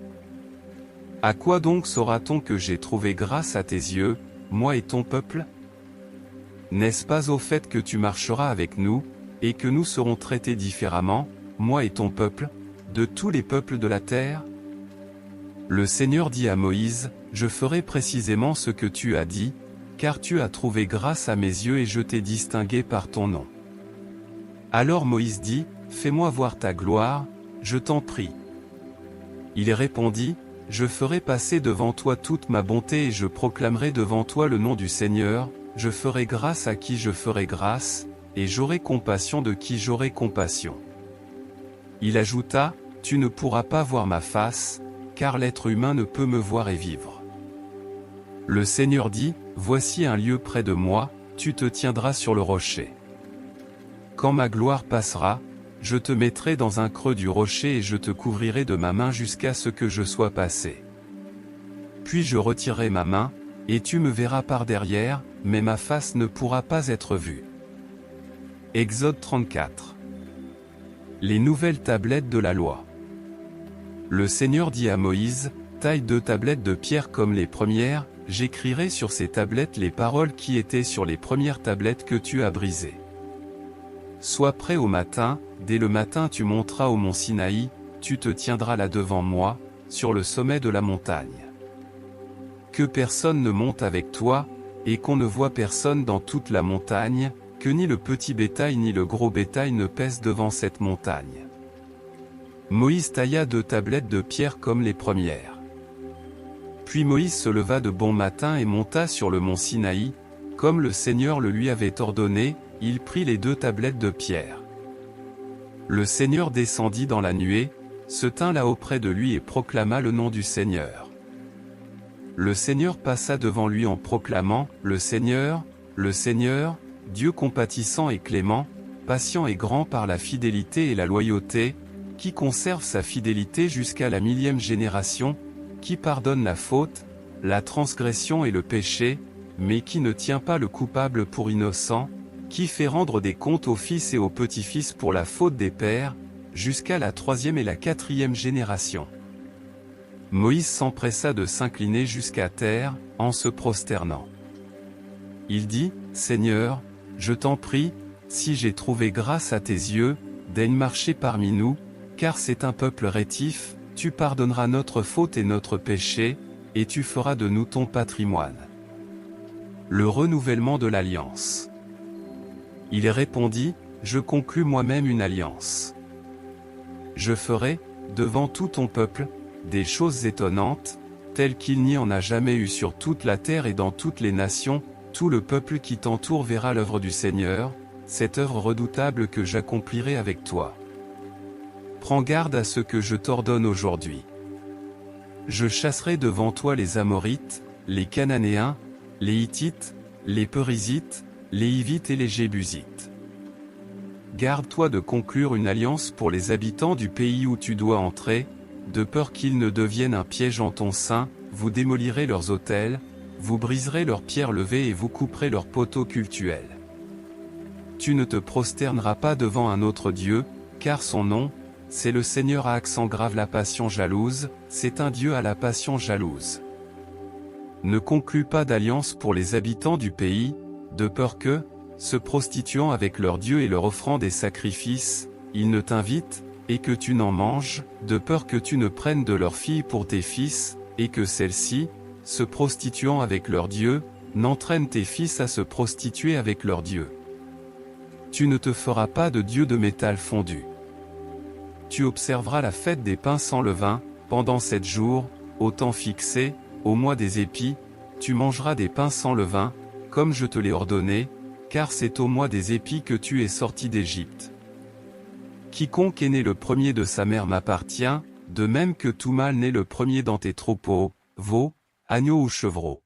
À quoi donc saura-t-on que j'ai trouvé grâce à tes yeux, moi et ton peuple? N'est-ce pas au fait que tu marcheras avec nous, et que nous serons traités différemment, moi et ton peuple, de tous les peuples de la terre? » Le Seigneur dit à Moïse, « Je ferai précisément ce que tu as dit, car tu as trouvé grâce à mes yeux et je t'ai distingué par ton nom. » Alors Moïse dit, « Fais-moi voir ta gloire, je t'en prie. » Il répondit, « Je ferai passer devant toi toute ma bonté et je proclamerai devant toi le nom du Seigneur, je ferai grâce à qui je ferai grâce, et j'aurai compassion de qui j'aurai compassion. » Il ajouta, « Tu ne pourras pas voir ma face, car l'être humain ne peut me voir et vivre. » Le Seigneur dit, « Voici un lieu près de moi, tu te tiendras sur le rocher. Quand ma gloire passera, je te mettrai dans un creux du rocher et je te couvrirai de ma main jusqu'à ce que je sois passé. Puis je retirerai ma main, et tu me verras par derrière, mais ma face ne pourra pas être vue. » Exode 34. Les nouvelles tablettes de la loi. Le Seigneur dit à Moïse, « Taille 2 tablettes de pierre comme les premières, j'écrirai sur ces tablettes les paroles qui étaient sur les premières tablettes que tu as brisées. Sois prêt au matin, dès le matin tu monteras au mont Sinaï, tu te tiendras là devant moi, sur le sommet de la montagne. Que personne ne monte avec toi, et qu'on ne voie personne dans toute la montagne, que ni le petit bétail ni le gros bétail ne pèsent devant cette montagne. » Moïse tailla 2 tablettes de pierre comme les premières. Puis Moïse se leva de bon matin et monta sur le mont Sinaï, comme le Seigneur le lui avait ordonné, il prit les 2 tablettes de pierre. Le Seigneur descendit dans la nuée, se tint là auprès de lui et proclama le nom du Seigneur. Le Seigneur passa devant lui en proclamant, le Seigneur, Dieu compatissant et clément, patient et grand par la fidélité et la loyauté, qui conserve sa fidélité jusqu'à la 1000e génération, qui pardonne la faute, la transgression et le péché, mais qui ne tient pas le coupable pour innocent, qui fait rendre des comptes aux fils et aux petits-fils pour la faute des pères, jusqu'à la 3e et la 4e génération. Moïse s'empressa de s'incliner jusqu'à terre, en se prosternant. Il dit, Seigneur, je t'en prie, si j'ai trouvé grâce à tes yeux, daigne marcher parmi nous, car c'est un peuple rétif, tu pardonneras notre faute et notre péché, et tu feras de nous ton patrimoine. Le renouvellement de l'alliance. Il répondit, je conclus moi-même une alliance. Je ferai, devant tout ton peuple, des choses étonnantes, telles qu'il n'y en a jamais eu sur toute la terre et dans toutes les nations, tout le peuple qui t'entoure verra l'œuvre du Seigneur, cette œuvre redoutable que j'accomplirai avec toi. Prends garde à ce que je t'ordonne aujourd'hui. Je chasserai devant toi les Amorites, les Cananéens, les Hittites, les Périsites, les Hivites et les Jébusites. Garde-toi de conclure une alliance pour les habitants du pays où tu dois entrer, de peur qu'ils ne deviennent un piège en ton sein, vous démolirez leurs autels, vous briserez leurs pierres levées et vous couperez leurs poteaux cultuels. Tu ne te prosterneras pas devant un autre Dieu, car son nom, c'est le Seigneur à accent grave la passion jalouse, c'est un Dieu à la passion jalouse. Ne conclus pas d'alliance pour les habitants du pays, de peur que, se prostituant avec leur Dieu et leur offrant des sacrifices, ils ne t'invitent, et que tu n'en manges, de peur que tu ne prennes de leurs filles pour tes fils, et que celles-ci, se prostituant avec leur Dieu, n'entraînent tes fils à se prostituer avec leur Dieu. Tu ne te feras pas de Dieu de métal fondu. Tu observeras la fête des pains sans levain, pendant 7 jours, au temps fixé, au mois des épis, tu mangeras des pains sans levain, comme je te l'ai ordonné, car c'est au mois des épis que tu es sorti d'Égypte. Quiconque est né le premier de sa mère m'appartient, de même que tout mâle né le premier dans tes troupeaux, veaux, agneaux ou chevreaux.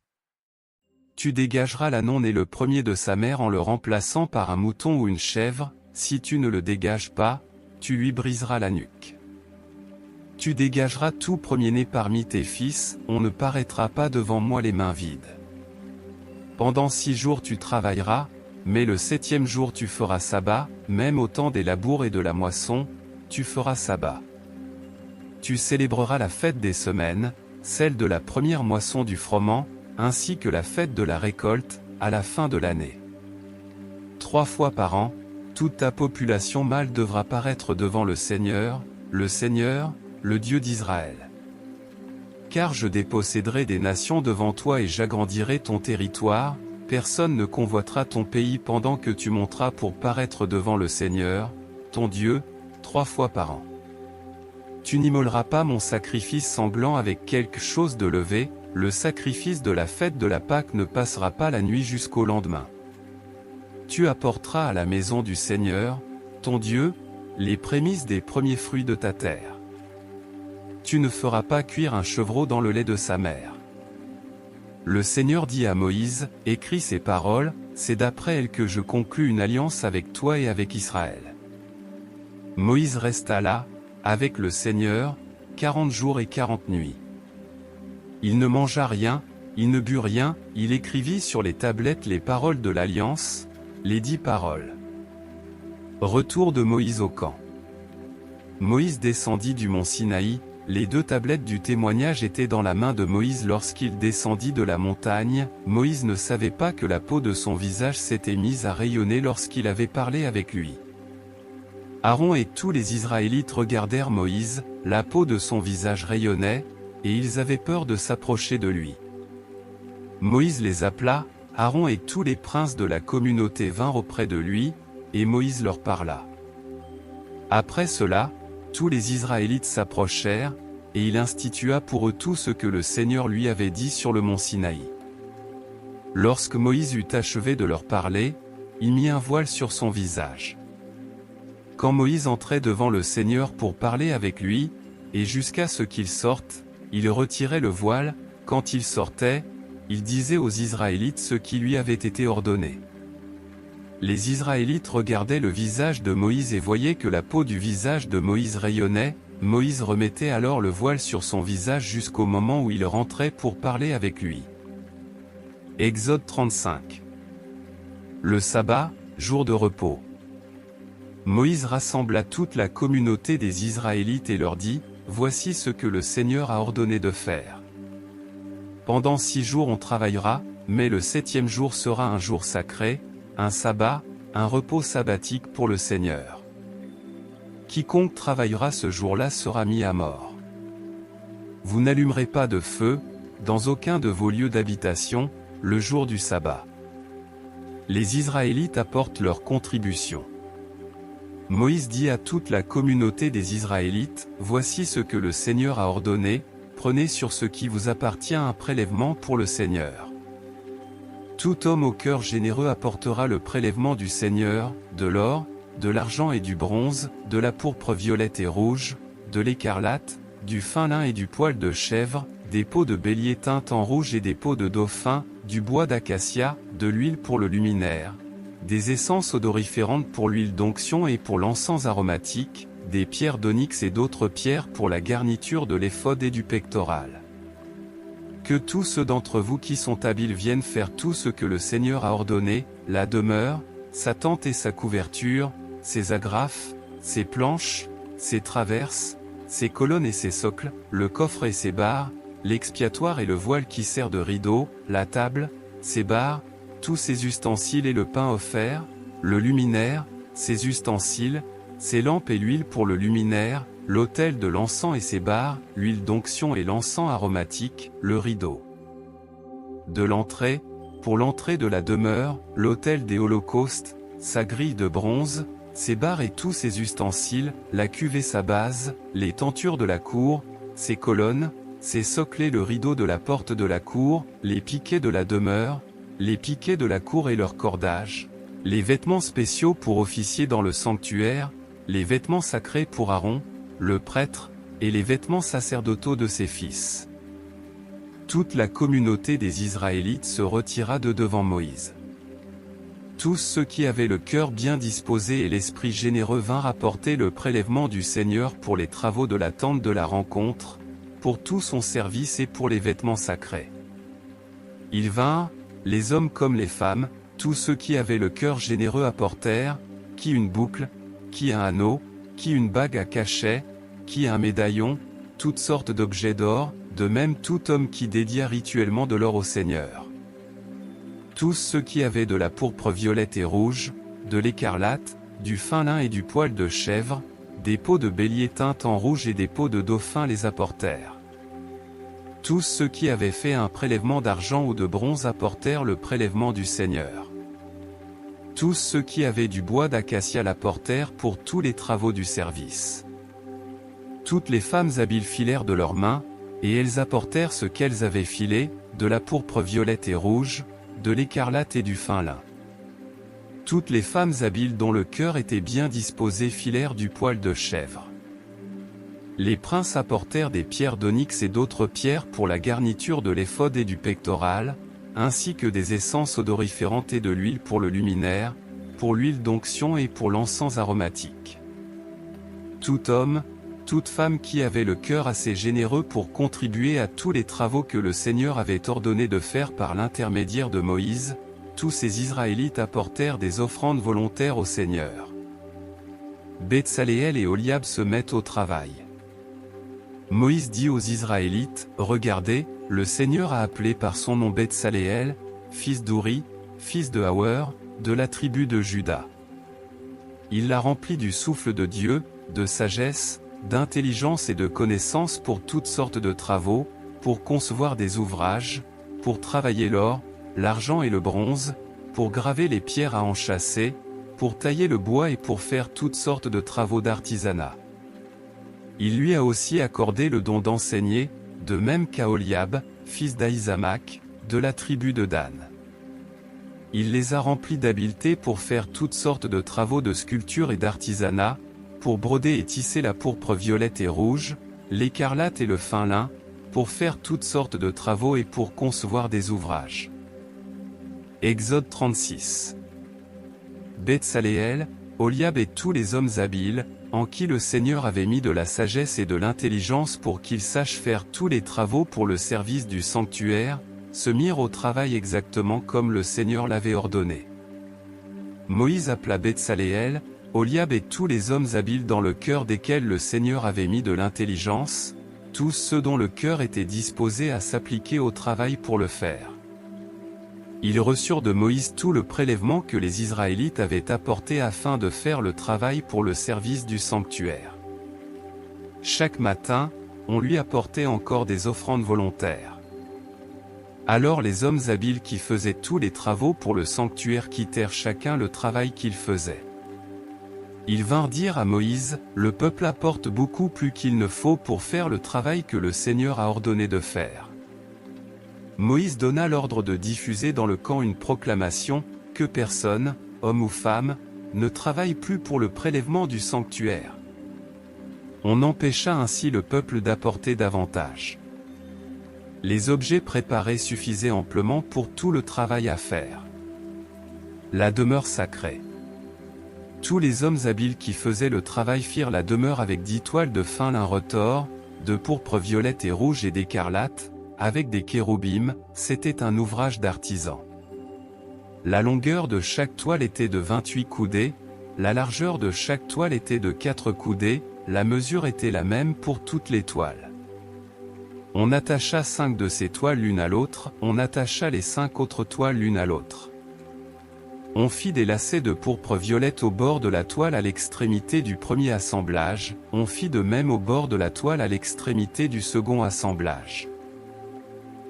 Tu dégageras l'ânon né le premier de sa mère en le remplaçant par un mouton ou une chèvre, si tu ne le dégages pas, tu lui briseras la nuque. Tu dégageras tout premier-né parmi tes fils, on ne paraîtra pas devant moi les mains vides. Pendant 6 jours tu travailleras, mais le 7e jour tu feras sabbat, même au temps des labours et de la moisson, tu feras sabbat. Tu célébreras la fête des semaines, celle de la première moisson du froment, ainsi que la fête de la récolte, à la fin de l'année. 3 fois par an, toute ta population mâle devra paraître devant le Seigneur, le Dieu d'Israël. Car je déposséderai des nations devant toi et j'agrandirai ton territoire, personne ne convoitera ton pays pendant que tu monteras pour paraître devant le Seigneur, ton Dieu, 3 fois par an. Tu n'immoleras pas mon sacrifice sanglant avec quelque chose de levé, le sacrifice de la fête de la Pâque ne passera pas la nuit jusqu'au lendemain. Tu apporteras à la maison du Seigneur, ton Dieu, les prémices des premiers fruits de ta terre. Tu ne feras pas cuire un chevreau dans le lait de sa mère. Le Seigneur dit à Moïse, écris ces paroles, c'est d'après elles que je conclus une alliance avec toi et avec Israël. Moïse resta là, avec le Seigneur, 40 jours et 40 nuits. Il ne mangea rien, il ne but rien, il écrivit sur les tablettes les paroles de l'alliance, les 10 paroles. Retour de Moïse au camp. Moïse descendit du mont Sinaï, les 2 tablettes du témoignage étaient dans la main de Moïse lorsqu'il descendit de la montagne. Moïse ne savait pas que la peau de son visage s'était mise à rayonner lorsqu'il avait parlé avec lui. Aaron et tous les Israélites regardèrent Moïse, la peau de son visage rayonnait, et ils avaient peur de s'approcher de lui. Moïse les appela, Aaron et tous les princes de la communauté vinrent auprès de lui, et Moïse leur parla. Après cela, tous les Israélites s'approchèrent, et il institua pour eux tout ce que le Seigneur lui avait dit sur le mont Sinaï. Lorsque Moïse eut achevé de leur parler, il mit un voile sur son visage. Quand Moïse entrait devant le Seigneur pour parler avec lui, et jusqu'à ce qu'il sorte, il retirait le voile. Quand il sortait, il disait aux Israélites ce qui lui avait été ordonné. Les Israélites regardaient le visage de Moïse et voyaient que la peau du visage de Moïse rayonnait. Moïse remettait alors le voile sur son visage jusqu'au moment où il rentrait pour parler avec lui. Exode 35. Le sabbat, jour de repos. Moïse rassembla toute la communauté des Israélites et leur dit, « Voici ce que le Seigneur a ordonné de faire. Pendant 6 jours on travaillera, mais le 7e jour sera un jour sacré, un sabbat, un repos sabbatique pour le Seigneur. Quiconque travaillera ce jour-là sera mis à mort. Vous n'allumerez pas de feu, dans aucun de vos lieux d'habitation, le jour du sabbat. » Les Israélites apportent leur contribution. Moïse dit à toute la communauté des Israélites, « Voici ce que le Seigneur a ordonné, prenez sur ce qui vous appartient un prélèvement pour le Seigneur. Tout homme au cœur généreux apportera le prélèvement du Seigneur, de l'or, de l'argent et du bronze, de la pourpre violette et rouge, de l'écarlate, du fin lin et du poil de chèvre, des peaux de bélier teintes en rouge et des peaux de dauphin, du bois d'acacia, de l'huile pour le luminaire, des essences odoriférantes pour l'huile d'onction et pour l'encens aromatique, des pierres d'onyx et d'autres pierres pour la garniture de l'éphod et du pectoral. Que tous ceux d'entre vous qui sont habiles viennent faire tout ce que le Seigneur a ordonné, la demeure, sa tente et sa couverture, ses agrafes, ses planches, ses traverses, ses colonnes et ses socles, le coffre et ses barres, l'expiatoire et le voile qui sert de rideau, la table, ses barres, tous ses ustensiles et le pain offert, le luminaire, ses ustensiles, ses lampes et l'huile pour le luminaire, l'autel de l'encens et ses barres, l'huile d'onction et l'encens aromatique, le rideau de l'entrée, pour l'entrée de la demeure, l'autel des holocaustes, sa grille de bronze, ses barres et tous ses ustensiles, la cuve et sa base, les tentures de la cour, ses colonnes, ses socles et le rideau de la porte de la cour, les piquets de la demeure, les piquets de la cour et leurs cordages, les vêtements spéciaux pour officier dans le sanctuaire, les vêtements sacrés pour Aaron, le prêtre, et les vêtements sacerdotaux de ses fils. Toute la communauté des Israélites se retira de devant Moïse. Tous ceux qui avaient le cœur bien disposé et l'esprit généreux vinrent apporter le prélèvement du Seigneur pour les travaux de la tente de la rencontre, pour tout son service et pour les vêtements sacrés. Ils vinrent, les hommes comme les femmes, tous ceux qui avaient le cœur généreux apportèrent, qui une boucle, qui un anneau, qui une bague à cachet, qui un médaillon, toutes sortes d'objets d'or, de même tout homme qui dédia rituellement de l'or au Seigneur. Tous ceux qui avaient de la pourpre violette et rouge, de l'écarlate, du fin lin et du poil de chèvre, des peaux de bélier teintes en rouge et des peaux de dauphin les apportèrent. Tous ceux qui avaient fait un prélèvement d'argent ou de bronze apportèrent le prélèvement du Seigneur. Tous ceux qui avaient du bois d'acacia l'apportèrent pour tous les travaux du service. Toutes les femmes habiles filèrent de leurs mains, et elles apportèrent ce qu'elles avaient filé, de la pourpre violette et rouge, de l'écarlate et du fin lin. Toutes les femmes habiles dont le cœur était bien disposé filèrent du poil de chèvre. Les princes apportèrent des pierres d'onyx et d'autres pierres pour la garniture de l'éphod et du pectoral, ainsi que des essences odoriférantes et de l'huile pour le luminaire, pour l'huile d'onction et pour l'encens aromatique. Tout homme, toute femme qui avait le cœur assez généreux pour contribuer à tous les travaux que le Seigneur avait ordonné de faire par l'intermédiaire de Moïse, tous ces Israélites apportèrent des offrandes volontaires au Seigneur. Betsaléel et Oliab se mettent au travail. Moïse dit aux Israélites, « Regardez, le Seigneur a appelé par son nom Betsaléel, fils d'Ouri, fils de Hawer, de la tribu de Juda. Il l'a rempli du souffle de Dieu, de sagesse, d'intelligence et de connaissance pour toutes sortes de travaux, pour concevoir des ouvrages, pour travailler l'or, l'argent et le bronze, pour graver les pierres à enchâsser, pour tailler le bois et pour faire toutes sortes de travaux d'artisanat. Il lui a aussi accordé le don d'enseigner, de même qu'à Oliab, fils d'Ahisamach, de la tribu de Dan. Il les a remplis d'habileté pour faire toutes sortes de travaux de sculpture et d'artisanat, pour broder et tisser la pourpre violette et rouge, l'écarlate et le fin lin, pour faire toutes sortes de travaux et pour concevoir des ouvrages. Exode 36. Betsaléel, Oliab et tous les hommes habiles, en qui le Seigneur avait mis de la sagesse et de l'intelligence pour qu'ils sachent faire tous les travaux pour le service du sanctuaire, se mirent au travail exactement comme le Seigneur l'avait ordonné. Moïse appela Betsaléel, Oliab et tous les hommes habiles dans le cœur desquels le Seigneur avait mis de l'intelligence, tous ceux dont le cœur était disposé à s'appliquer au travail pour le faire. Ils reçurent de Moïse tout le prélèvement que les Israélites avaient apporté afin de faire le travail pour le service du sanctuaire. Chaque matin, on lui apportait encore des offrandes volontaires. Alors les hommes habiles qui faisaient tous les travaux pour le sanctuaire quittèrent chacun le travail qu'ils faisaient. Ils vinrent dire à Moïse, « Le peuple apporte beaucoup plus qu'il ne faut pour faire le travail que le Seigneur a ordonné de faire. » Moïse donna l'ordre de diffuser dans le camp une proclamation, que personne, homme ou femme, ne travaille plus pour le prélèvement du sanctuaire. On empêcha ainsi le peuple d'apporter davantage. Les objets préparés suffisaient amplement pour tout le travail à faire. La demeure sacrée. Tous les hommes habiles qui faisaient le travail firent la demeure avec 10 toiles de fin lin retors, de pourpre violette et rouge et d'écarlate, avec des kéroubim, c'était un ouvrage d'artisan. La longueur de chaque toile était de 28 coudées, la largeur de chaque toile était de 4 coudées, la mesure était la même pour toutes les toiles. On attacha 5 de ces toiles l'une à l'autre, on attacha les 5 autres toiles l'une à l'autre. On fit des lacets de pourpre violette au bord de la toile à l'extrémité du premier assemblage, on fit de même au bord de la toile à l'extrémité du second assemblage.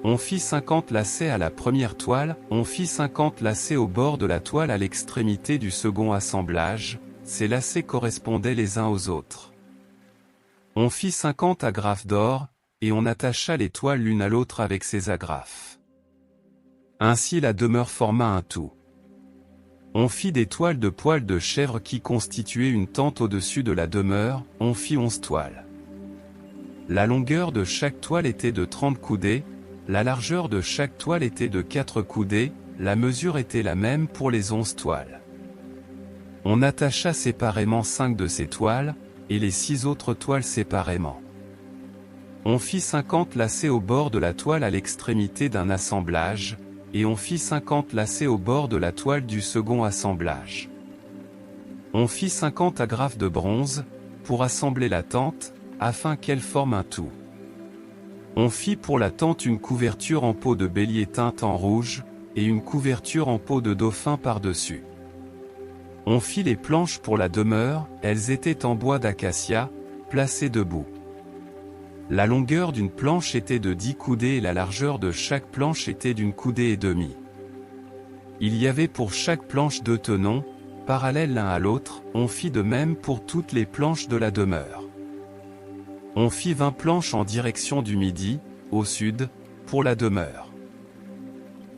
On fit 50 lacets à la première toile, on fit 50 lacets au bord de la toile à l'extrémité du second assemblage, ces lacets correspondaient les uns aux autres. On fit 50 agrafes d'or, et on attacha les toiles l'une à l'autre avec ces agrafes. Ainsi la demeure forma un tout. On fit des toiles de poils de chèvre qui constituaient une tente au-dessus de la demeure, on fit 11 toiles. La longueur de chaque toile était de 30 coudées, la largeur de chaque toile était de 4 coudées, la mesure était la même pour les 11 toiles. On attacha séparément 5 de ces toiles, et les 6 autres toiles séparément. On fit 50 lacets au bord de la toile à l'extrémité d'un assemblage, et on fit 50 lacets au bord de la toile du second assemblage. On fit 50 agrafes de bronze, pour assembler la tente, afin qu'elle forme un tout. On fit pour la tente une couverture en peau de bélier teinte en rouge, et une couverture en peau de dauphin par-dessus. On fit les planches pour la demeure, elles étaient en bois d'acacia, placées debout. La longueur d'une planche était de 10 coudées et la largeur de chaque planche était d'une coudée et demie. Il y avait pour chaque planche 2 tenons, parallèles l'un à l'autre, on fit de même pour toutes les planches de la demeure. On fit 20 planches en direction du midi, au sud, pour la demeure.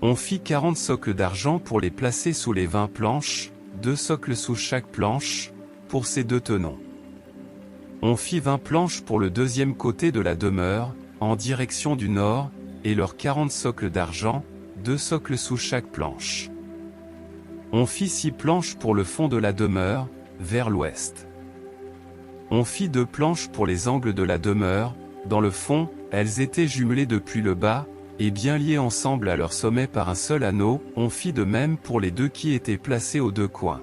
On fit 40 socles d'argent pour les placer sous les 20 planches, 2 socles sous chaque planche, pour ces 2 tenons. On fit 20 planches pour le deuxième côté de la demeure, en direction du nord, et leurs 40 socles d'argent, 2 socles sous chaque planche. On fit 6 planches pour le fond de la demeure, vers l'ouest. On fit 2 planches pour les angles de la demeure, dans le fond, elles étaient jumelées depuis le bas, et bien liées ensemble à leur sommet par un seul anneau, on fit de même pour les 2 qui étaient placés aux 2 coins.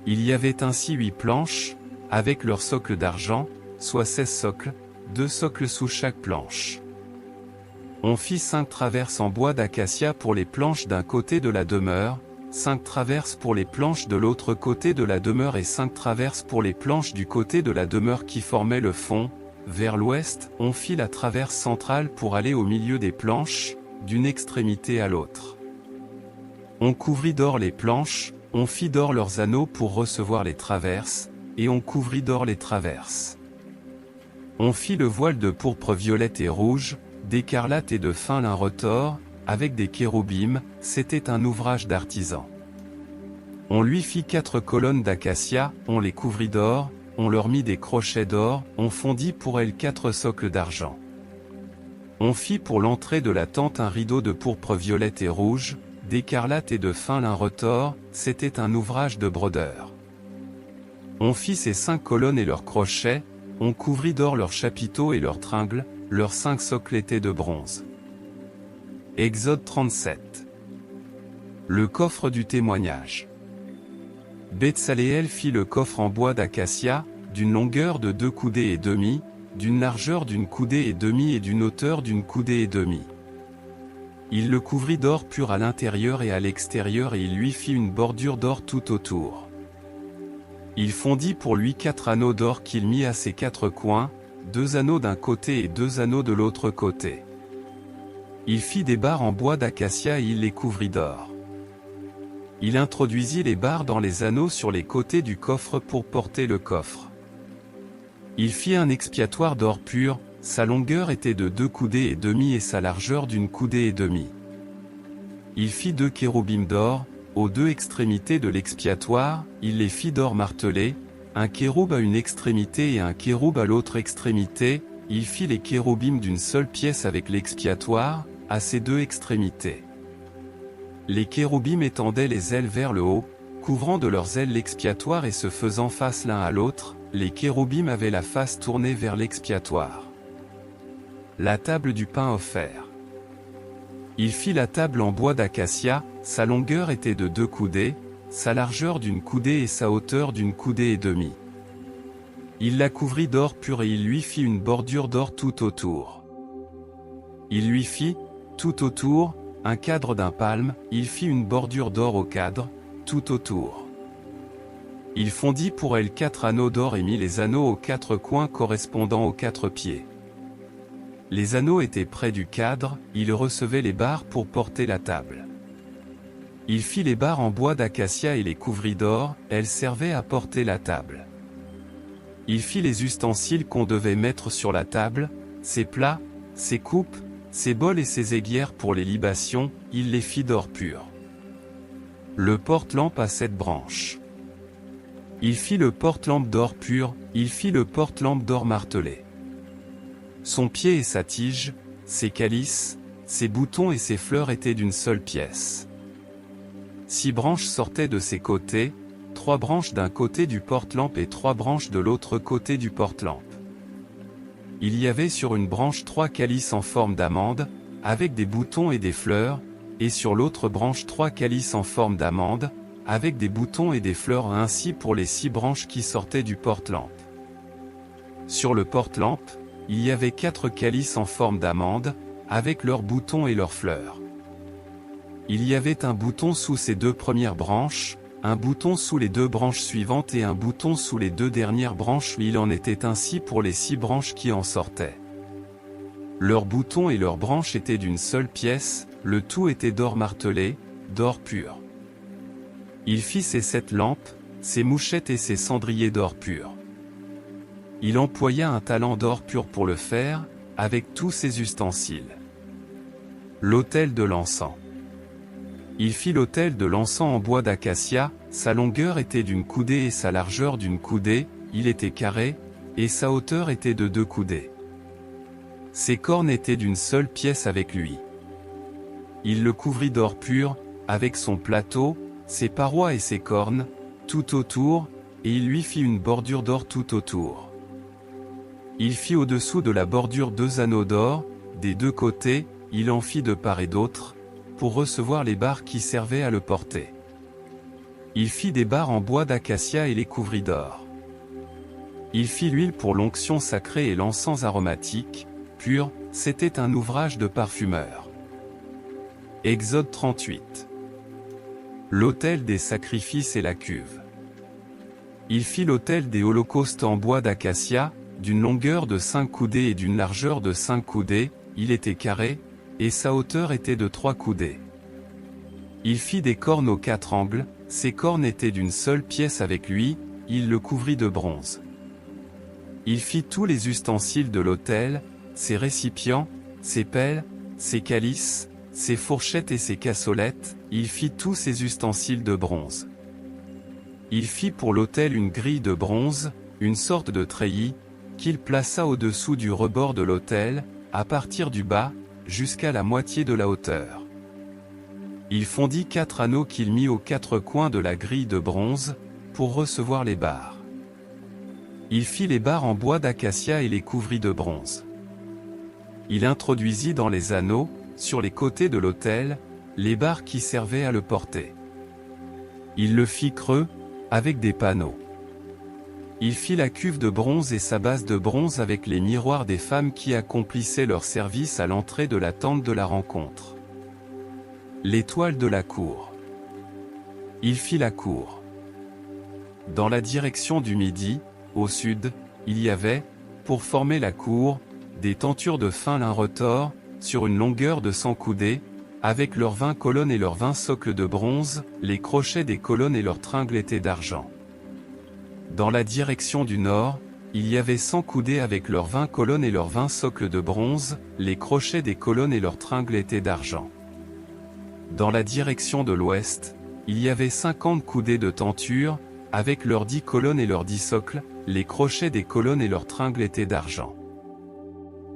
Il y avait ainsi 8 planches, avec leurs socles d'argent, soit 16 socles, 2 socles sous chaque planche. On fit 5 traverses en bois d'acacia pour les planches d'un côté de la demeure, 5 traverses pour les planches de l'autre côté de la demeure et 5 traverses pour les planches du côté de la demeure qui formaient le fond. Vers l'ouest, on fit la traverse centrale pour aller au milieu des planches, d'une extrémité à l'autre. On couvrit d'or les planches, on fit d'or leurs anneaux pour recevoir les traverses, et on couvrit d'or les traverses. On fit le voile de pourpre violette et rouge, d'écarlate et de fin lin retors, avec des kéroubim, c'était un ouvrage d'artisan. On lui fit 4 colonnes d'acacia, on les couvrit d'or, on leur mit des crochets d'or, on fondit pour elles 4 socles d'argent. On fit pour l'entrée de la tente un rideau de pourpre violette et rouge, d'écarlate et de fin lin retors, c'était un ouvrage de brodeur. On fit ces 5 colonnes et leurs crochets, on couvrit d'or leurs chapiteaux et leurs tringles, leurs 5 socles étaient de bronze. Exode 37. Le coffre du témoignage. Betsaléel fit le coffre en bois d'acacia, d'une longueur de 2 coudées et demie, d'une largeur d'une coudée et demie et d'une hauteur d'une coudée et demie. Il le couvrit d'or pur à l'intérieur et à l'extérieur et il lui fit une bordure d'or tout autour. Il fondit pour lui 4 anneaux d'or qu'il mit à ses 4 coins, 2 anneaux d'un côté et 2 anneaux de l'autre côté. Il fit des barres en bois d'acacia et il les couvrit d'or. Il introduisit les barres dans les anneaux sur les côtés du coffre pour porter le coffre. Il fit un expiatoire d'or pur, sa longueur était de 2 coudées et demie et sa largeur d'une coudée et demie. Il fit 2 kéroubim d'or, aux 2 extrémités de l'expiatoire, il les fit d'or martelé, un kéroub à une extrémité et un kéroub à l'autre extrémité, il fit les kéroubim d'une seule pièce avec l'expiatoire, à ses 2 extrémités. Les kéroubim étendaient les ailes vers le haut, couvrant de leurs ailes l'expiatoire et se faisant face l'un à l'autre, les kéroubim avaient la face tournée vers l'expiatoire. La table du pain offert. Il fit la table en bois d'acacia, sa longueur était de 2 coudées, sa largeur d'une coudée et sa hauteur d'une coudée et demie. Il la couvrit d'or pur et il lui fit une bordure d'or tout autour. Il lui fit, tout autour, un cadre d'un palme, il fit une bordure d'or au cadre, tout autour. Il fondit pour elle 4 anneaux d'or et mit les anneaux aux 4 coins correspondant aux 4 pieds. Les anneaux étaient près du cadre, il recevait les barres pour porter la table. Il fit les barres en bois d'acacia et les couvrit d'or, elles servaient à porter la table. Il fit les ustensiles qu'on devait mettre sur la table, ses plats, ses coupes, ses bols et ses aiguières pour les libations, il les fit d'or pur. Le porte-lampe à 7 branches. Il fit le porte-lampe d'or pur, il fit le porte-lampe d'or martelé. Son pied et sa tige, ses calices, ses boutons et ses fleurs étaient d'une seule pièce. 6 branches sortaient de ses côtés, 3 branches d'un côté du porte-lampe et 3 branches de l'autre côté du porte-lampe. Il y avait sur une branche 3 calices en forme d'amande, avec des boutons et des fleurs, et sur l'autre branche 3 calices en forme d'amande, avec des boutons et des fleurs ainsi pour les 6 branches qui sortaient du porte-lampe. Sur le porte-lampe, il y avait 4 calices en forme d'amande, avec leurs boutons et leurs fleurs. Il y avait un bouton sous ces 2 premières branches, un bouton sous les 2 branches suivantes et un bouton sous les 2 dernières branches. Il en était ainsi pour les 6 branches qui en sortaient. Leurs boutons et leurs branches étaient d'une seule pièce, le tout était d'or martelé, d'or pur. Il fit ses 7 lampes, ses mouchettes et ses cendriers d'or pur. Il employa un talent d'or pur pour le faire, avec tous ses ustensiles. L'autel de l'encens. Il fit l'autel de l'encens en bois d'acacia, sa longueur était d'une coudée et sa largeur d'une coudée, il était carré, et sa hauteur était de 2 coudées. Ses cornes étaient d'une seule pièce avec lui. Il le couvrit d'or pur, avec son plateau, ses parois et ses cornes, tout autour, et il lui fit une bordure d'or tout autour. Il fit au-dessous de la bordure 2 anneaux d'or, des 2 côtés, il en fit de part et d'autre, pour recevoir les barres qui servaient à le porter. Il fit des barres en bois d'acacia et les couvrit d'or. Il fit l'huile pour l'onction sacrée et l'encens aromatique, pur, c'était un ouvrage de parfumeur. Exode 38. L'autel des sacrifices et la cuve. Il fit l'autel des holocaustes en bois d'acacia, d'une longueur de 5 coudées et d'une largeur de 5 coudées, il était carré, et sa hauteur était de 3 coudées. Il fit des cornes aux 4 angles, ces cornes étaient d'une seule pièce avec lui, il le couvrit de bronze. Il fit tous les ustensiles de l'autel, ses récipients, ses pelles, ses calices, ses fourchettes et ses cassolettes, il fit tous ses ustensiles de bronze. Il fit pour l'autel une grille de bronze, une sorte de treillis, qu'il plaça au-dessous du rebord de l'autel, à partir du bas, jusqu'à la moitié de la hauteur. Il fondit 4 anneaux qu'il mit aux 4 coins de la grille de bronze, pour recevoir les barres. Il fit les barres en bois d'acacia et les couvrit de bronze. Il introduisit dans les anneaux, sur les côtés de l'autel, les barres qui servaient à le porter. Il le fit creux, avec des panneaux. Il fit la cuve de bronze et sa base de bronze avec les miroirs des femmes qui accomplissaient leur service à l'entrée de la tente de la rencontre. L'étoile de la cour. Il fit la cour. Dans la direction du midi, au sud, il y avait, pour former la cour, des tentures de fin lin retors, sur une longueur de 100 coudées, avec leurs 20 colonnes et leurs 20 socles de bronze, les crochets des colonnes et leurs tringles étaient d'argent. Dans la direction du nord, il y avait 100 coudées avec leurs 20 colonnes et leurs 20 socles de bronze, les crochets des colonnes et leurs tringles étaient d'argent. Dans la direction de l'ouest, il y avait 50 coudées de tentures, avec leurs 10 colonnes et leurs 10 socles, les crochets des colonnes et leurs tringles étaient d'argent.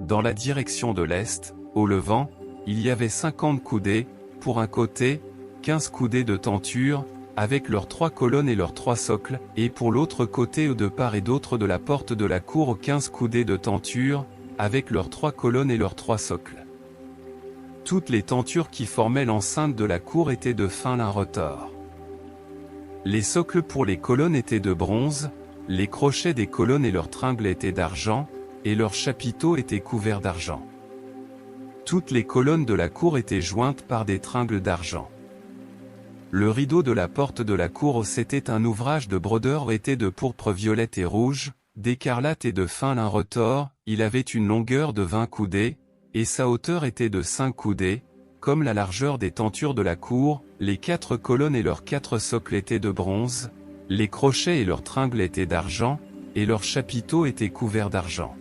Dans la direction de l'est, au levant, il y avait 50 coudées, pour un côté, 15 coudées de tentures, avec leurs 3 colonnes et leurs 3 socles, et pour l'autre côté de part et d'autre de la porte de la cour 15 coudées de tentures, avec leurs 3 colonnes et leurs 3 socles. Toutes les tentures qui formaient l'enceinte de la cour étaient de fin lin retors. Les socles pour les colonnes étaient de bronze, les crochets des colonnes et leurs tringles étaient d'argent, et leurs chapiteaux étaient couverts d'argent. Toutes les colonnes de la cour étaient jointes par des tringles d'argent. Le rideau de la porte de la cour c'était un ouvrage de brodeur était de pourpre violette et rouge, d'écarlate et de fin lin retors, il avait une longueur de 20 coudées, et sa hauteur était de 5 coudées, comme la largeur des tentures de la cour, les 4 colonnes et leurs 4 socles étaient de bronze, les crochets et leurs tringles étaient d'argent, et leurs chapiteaux étaient couverts d'argent.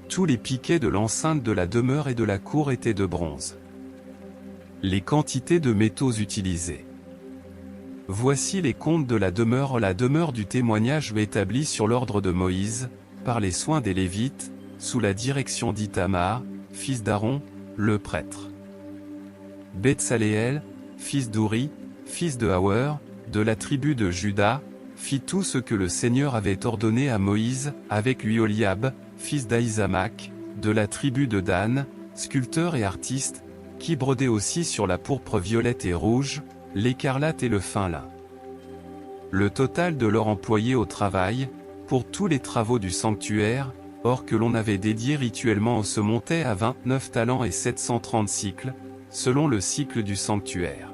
Tous les piquets de l'enceinte de la demeure et de la cour étaient de bronze. Les quantités de métaux utilisés. Voici les comptes de la demeure du témoignage établie sur l'ordre de Moïse, par les soins des Lévites, sous la direction d'Ithamar, fils d'Aaron, le prêtre. Betsaléel, fils d'Ouri, fils de Hauer, de la tribu de Juda, fit tout ce que le Seigneur avait ordonné à Moïse, avec lui Oliab, fils d'Ahisamach, de la tribu de Dan, sculpteur et artiste, qui brodait aussi sur la pourpre violette et rouge, l'écarlate et le fin lin. Le total de l'or employé au travail, pour tous les travaux du sanctuaire, or que l'on avait dédié rituellement se montait à 29 talents et 730 cycles, selon le cycle du sanctuaire.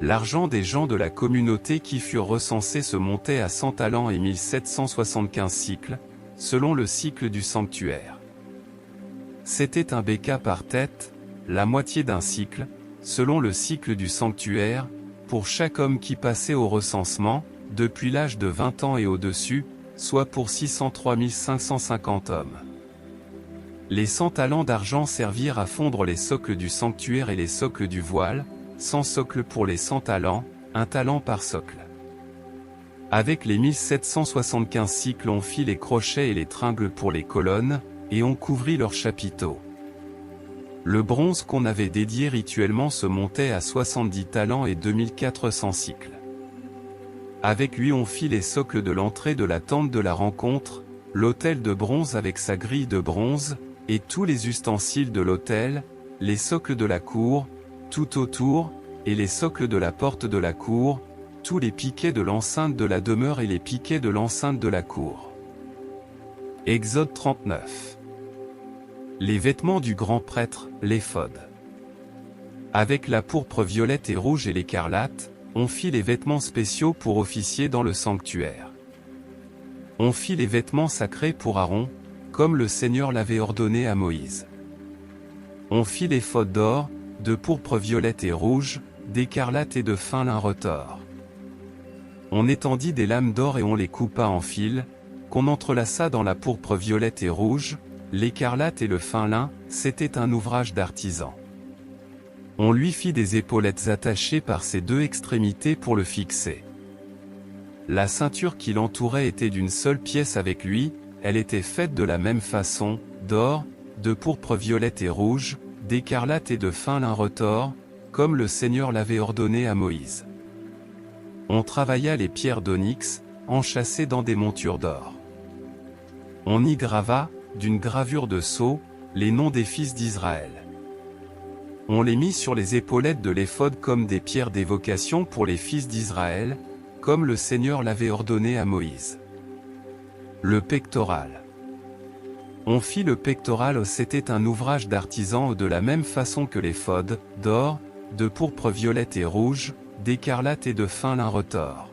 L'argent des gens de la communauté qui furent recensés se montait à 100 talents et 1775 cycles, selon le cycle du sanctuaire. C'était un béka par tête, la moitié d'un cycle, selon le cycle du sanctuaire, pour chaque homme qui passait au recensement, depuis l'âge de 20 ans et au-dessus, soit pour 603 550 hommes. Les 100 talents d'argent servirent à fondre les socles du sanctuaire et les socles du voile, 100 socles pour les 100 talents, 1 talent par socle. Avec les 1775 cycles on fit les crochets et les tringles pour les colonnes, et on couvrit leurs chapiteaux. Le bronze qu'on avait dédié rituellement se montait à 70 talents et 2400 cycles. Avec lui on fit les socles de l'entrée de la tente de la rencontre, l'autel de bronze avec sa grille de bronze, et tous les ustensiles de l'autel, les socles de la cour, tout autour, et les socles de la porte de la cour, tous les piquets de l'enceinte de la demeure et les piquets de l'enceinte de la cour. Exode 39. Les vêtements du grand prêtre, l'éphod. Avec la pourpre violette et rouge et l'écarlate, on fit les vêtements spéciaux pour officier dans le sanctuaire. On fit les vêtements sacrés pour Aaron, comme le Seigneur l'avait ordonné à Moïse. On fit l'éphod d'or, de pourpre violette et rouge, d'écarlate et de fin lin retors. On étendit des lames d'or et on les coupa en fils, qu'on entrelaça dans la pourpre violette et rouge, l'écarlate et le fin lin, c'était un ouvrage d'artisan. On lui fit des épaulettes attachées par ses deux extrémités pour le fixer. La ceinture qui l'entourait était d'une seule pièce avec lui, elle était faite de la même façon, d'or, de pourpre violette et rouge, d'écarlate et de fin lin retors, comme le Seigneur l'avait ordonné à Moïse. On travailla les pierres d'onyx, enchâssées dans des montures d'or. On y grava, d'une gravure de sceau, les noms des fils d'Israël. On les mit sur les épaulettes de l'éphod comme des pierres d'évocation pour les fils d'Israël, comme le Seigneur l'avait ordonné à Moïse. Le pectoral. On fit le pectoral, c'était un ouvrage d'artisan de la même façon que l'éphod, d'or, de pourpre violette et rouge, d'écarlate et de fin lin retors.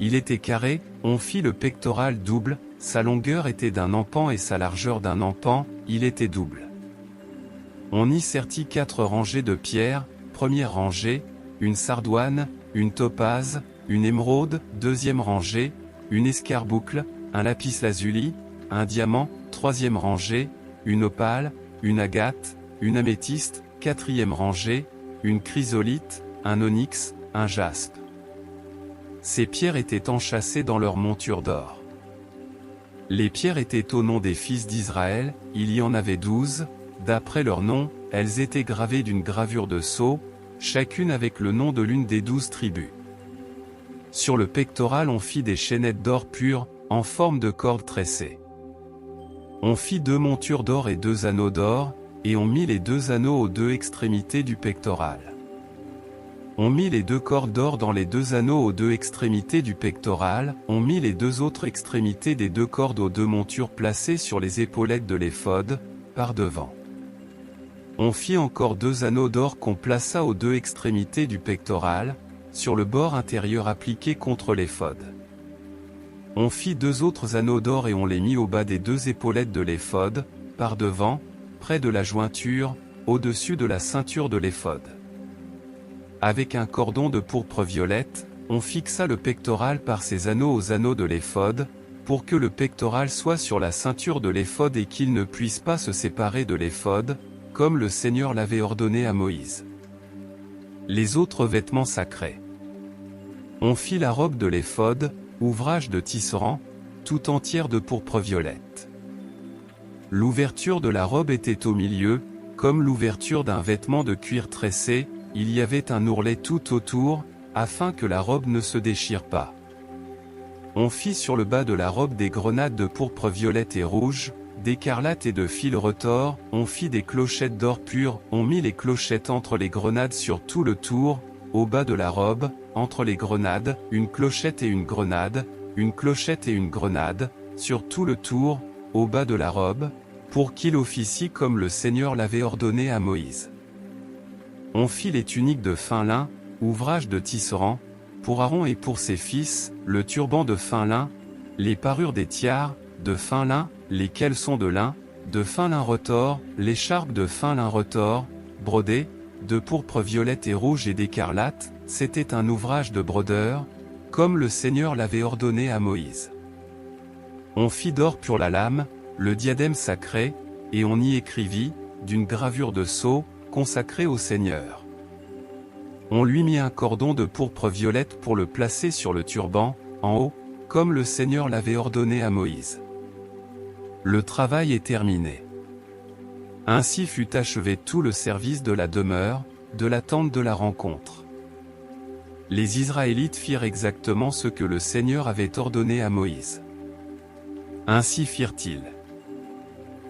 Il était carré, on fit le pectoral double, sa longueur était d'un empan et sa largeur d'un empan, il était double. On y sertit 4 rangées de pierres, première rangée, une sardoine, une topaze, une émeraude, deuxième rangée, une escarboucle, un lapis-lazuli, un diamant, troisième rangée, une opale, une agate, une améthyste, quatrième rangée, une chrysolite, un onyx, un jaspe. Ces pierres étaient enchâssées dans leur monture d'or. Les pierres étaient au nom des fils d'Israël, il y en avait 12, d'après leur nom, elles étaient gravées d'une gravure de sceau, chacune avec le nom de l'une des 12 tribus. Sur le pectoral on fit des chaînettes d'or pur, en forme de cordes tressées. On fit 2 montures d'or et 2 anneaux d'or, et on mit les 2 anneaux aux 2 extrémités du pectoral. On mit les 2 cordes d'or dans les 2 anneaux aux 2 extrémités du pectoral, on mit les 2 autres extrémités des 2 cordes aux 2 montures placées sur les épaulettes de l'éphod, par devant. On fit encore 2 anneaux d'or qu'on plaça aux 2 extrémités du pectoral, sur le bord intérieur appliqué contre l'éphod. On fit 2 autres anneaux d'or et on les mit au bas des 2 épaulettes de l'éphod, par devant, près de la jointure, au-dessus de la ceinture de l'éphod. Avec un cordon de pourpre violette, on fixa le pectoral par ses anneaux aux anneaux de l'éphod, pour que le pectoral soit sur la ceinture de l'éphod et qu'il ne puisse pas se séparer de l'éphod, comme le Seigneur l'avait ordonné à Moïse. Les autres vêtements sacrés. On fit la robe de l'éphod, ouvrage de tisserand, tout entière de pourpre violette. L'ouverture de la robe était au milieu, comme l'ouverture d'un vêtement de cuir tressé, il y avait un ourlet tout autour, afin que la robe ne se déchire pas. On fit sur le bas de la robe des grenades de pourpre violette et rouge, d'écarlate et de fil retors, on fit des clochettes d'or pur, on mit les clochettes entre les grenades sur tout le tour, au bas de la robe, entre les grenades, une clochette et une grenade, une clochette et une grenade, sur tout le tour, au bas de la robe, pour qu'il officie comme le Seigneur l'avait ordonné à Moïse. On fit les tuniques de fin lin, ouvrage de tisserand, pour Aaron et pour ses fils, le turban de fin lin, les parures des tiares, de fin lin, les caleçons de fin lin retors, l'écharpe de fin lin retors, brodée, de pourpre violette et rouge et d'écarlate, c'était un ouvrage de brodeur, comme le Seigneur l'avait ordonné à Moïse. On fit d'or pur la lame, le diadème sacré, et on y écrivit, d'une gravure de sceau, consacré au Seigneur. On lui mit un cordon de pourpre violette pour le placer sur le turban, en haut, comme le Seigneur l'avait ordonné à Moïse. Le travail est terminé. Ainsi fut achevé tout le service de la demeure, de la tente de la rencontre. Les Israélites firent exactement ce que le Seigneur avait ordonné à Moïse. Ainsi firent-ils.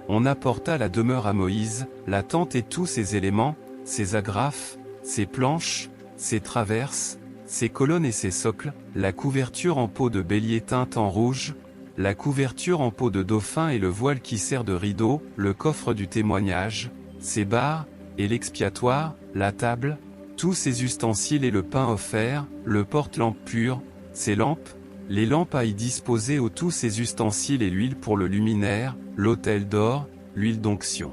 On apporta la demeure à Moïse, la tente et tous ses éléments, ses agrafes, ses planches, ses traverses, ses colonnes et ses socles, la couverture en peau de bélier teinte en rouge, la couverture en peau de dauphin et le voile qui sert de rideau, le coffre du témoignage, ses barres, et l'expiatoire, la table, tous ses ustensiles et le pain offert, le porte-lampe pur, ses lampes, les lampes à y disposer aux tous ses ustensiles et l'huile pour le luminaire, l'autel d'or, l'huile d'onction.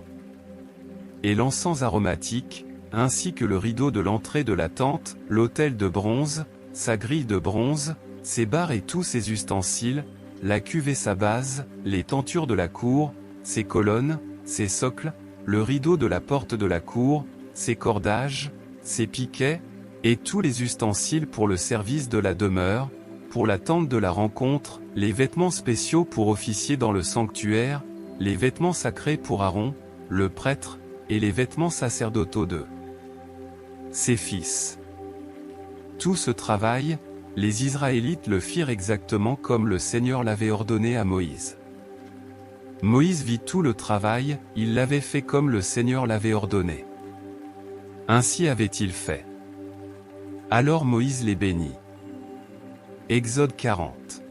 Et l'encens aromatique, ainsi que le rideau de l'entrée de la tente, l'autel de bronze, sa grille de bronze, ses barres et tous ses ustensiles, la cuve et sa base, les tentures de la cour, ses colonnes, ses socles, le rideau de la porte de la cour, ses cordages, ses piquets, et tous les ustensiles pour le service de la demeure, pour la tente de la rencontre, les vêtements spéciaux pour officier dans le sanctuaire, les vêtements sacrés pour Aaron, le prêtre, et les vêtements sacerdotaux de ses fils. Tout ce travail, les Israélites le firent exactement comme le Seigneur l'avait ordonné à Moïse. Moïse vit tout le travail, il l'avait fait comme le Seigneur l'avait ordonné. Ainsi avait-il fait. Alors Moïse les bénit. Exode 40.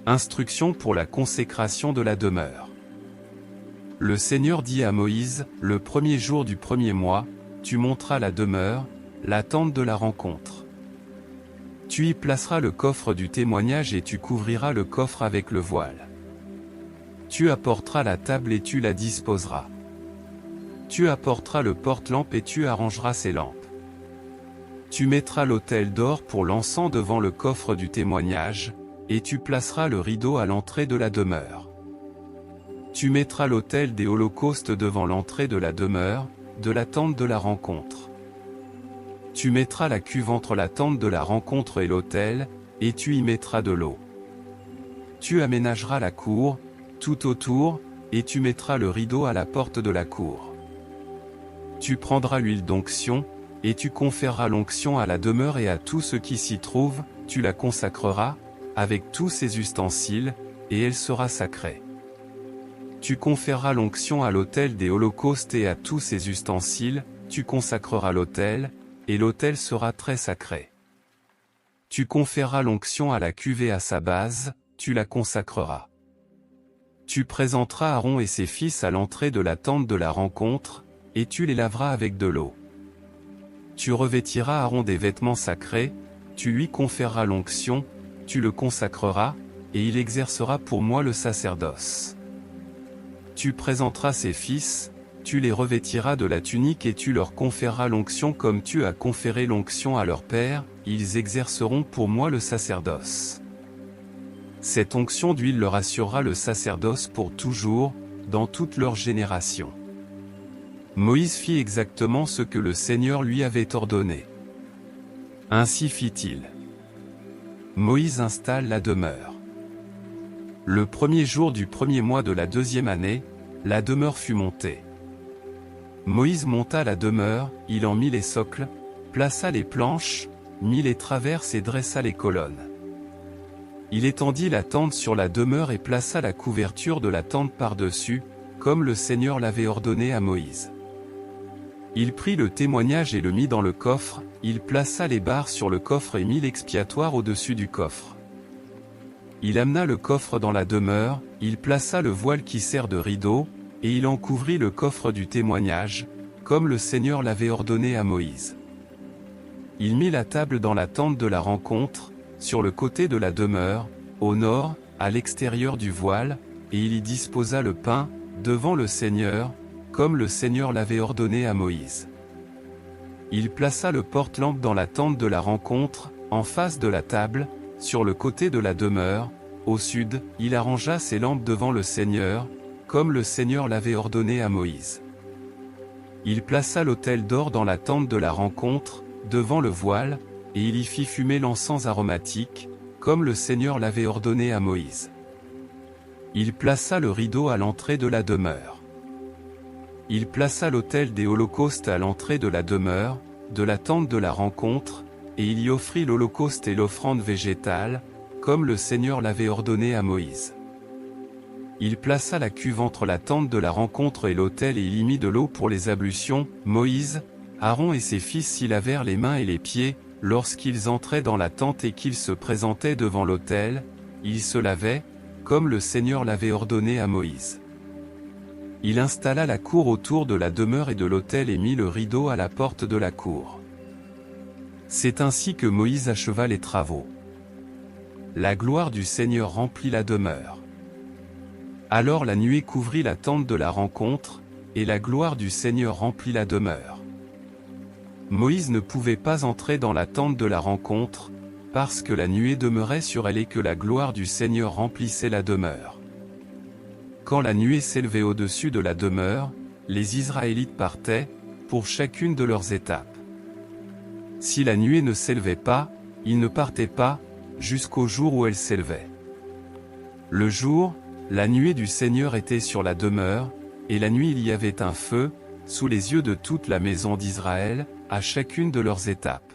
Instruction pour la consécration de la demeure. Le Seigneur dit à Moïse, le premier jour du premier mois, tu monteras la demeure, la tente de la rencontre. Tu y placeras le coffre du témoignage et tu couvriras le coffre avec le voile. Tu apporteras la table et tu la disposeras. Tu apporteras le porte-lampe et tu arrangeras ses lampes. Tu mettras l'autel d'or pour l'encens devant le coffre du témoignage, et tu placeras le rideau à l'entrée de la demeure. Tu mettras l'autel des holocaustes devant l'entrée de la demeure, de la tente de la rencontre. Tu mettras la cuve entre la tente de la rencontre et l'autel, et tu y mettras de l'eau. Tu aménageras la cour, tout autour, et tu mettras le rideau à la porte de la cour. Tu prendras l'huile d'onction, et tu conféreras l'onction à la demeure et à tout ce qui s'y trouve, tu la consacreras, avec tous ses ustensiles, et elle sera sacrée. Tu conféreras l'onction à l'autel des holocaustes et à tous ses ustensiles, tu consacreras l'autel, et l'autel sera très sacré. Tu conféreras l'onction à la cuve et à sa base, tu la consacreras. Tu présenteras Aaron et ses fils à l'entrée de la tente de la rencontre, et tu les laveras avec de l'eau. Tu revêtiras Aaron des vêtements sacrés, tu lui conféreras l'onction, tu le consacreras, et il exercera pour moi le sacerdoce. Tu présenteras ses fils, tu les revêtiras de la tunique et tu leur conféreras l'onction comme tu as conféré l'onction à leur père, ils exerceront pour moi le sacerdoce. Cette onction d'huile leur assurera le sacerdoce pour toujours, dans toutes leurs générations. Moïse fit exactement ce que le Seigneur lui avait ordonné. Ainsi fit-il. Moïse installe la demeure. Le premier jour du premier mois de la deuxième année, la demeure fut montée. Moïse monta la demeure, il en mit les socles, plaça les planches, mit les traverses et dressa les colonnes. Il étendit la tente sur la demeure et plaça la couverture de la tente par-dessus, comme le Seigneur l'avait ordonné à Moïse. Il prit le témoignage et le mit dans le coffre, il plaça les barres sur le coffre et mit l'expiatoire au-dessus du coffre. Il amena le coffre dans la demeure, il plaça le voile qui sert de rideau, et il en couvrit le coffre du témoignage, comme le Seigneur l'avait ordonné à Moïse. Il mit la table dans la tente de la rencontre, sur le côté de la demeure, au nord, à l'extérieur du voile, et il y disposa le pain, devant le Seigneur, comme le Seigneur l'avait ordonné à Moïse. Il plaça le porte-lampe dans la tente de la rencontre, en face de la table, sur le côté de la demeure, au sud, il arrangea ses lampes devant le Seigneur, comme le Seigneur l'avait ordonné à Moïse. Il plaça l'autel d'or dans la tente de la rencontre, devant le voile, et il y fit fumer l'encens aromatique, comme le Seigneur l'avait ordonné à Moïse. Il plaça le rideau à l'entrée de la demeure. Il plaça l'autel des holocaustes à l'entrée de la demeure, de la tente de la rencontre, et il y offrit l'holocauste et l'offrande végétale, comme le Seigneur l'avait ordonné à Moïse. Il plaça la cuve entre la tente de la rencontre et l'autel et il y mit de l'eau pour les ablutions. Moïse, Aaron et ses fils s'y lavèrent les mains et les pieds, lorsqu'ils entraient dans la tente et qu'ils se présentaient devant l'autel, ils se lavaient, comme le Seigneur l'avait ordonné à Moïse. Il installa la cour autour de la demeure et de l'autel et mit le rideau à la porte de la cour. C'est ainsi que Moïse acheva les travaux. La gloire du Seigneur remplit la demeure. Alors la nuée couvrit la tente de la rencontre, et la gloire du Seigneur remplit la demeure. Moïse ne pouvait pas entrer dans la tente de la rencontre, parce que la nuée demeurait sur elle et que la gloire du Seigneur remplissait la demeure. Quand la nuée s'élevait au-dessus de la demeure, les Israélites partaient, pour chacune de leurs étapes. Si la nuée ne s'élevait pas, ils ne partaient pas, jusqu'au jour où elle s'élevait. Le jour, la nuée du Seigneur était sur la demeure, et la nuit il y avait un feu, sous les yeux de toute la maison d'Israël, à chacune de leurs étapes.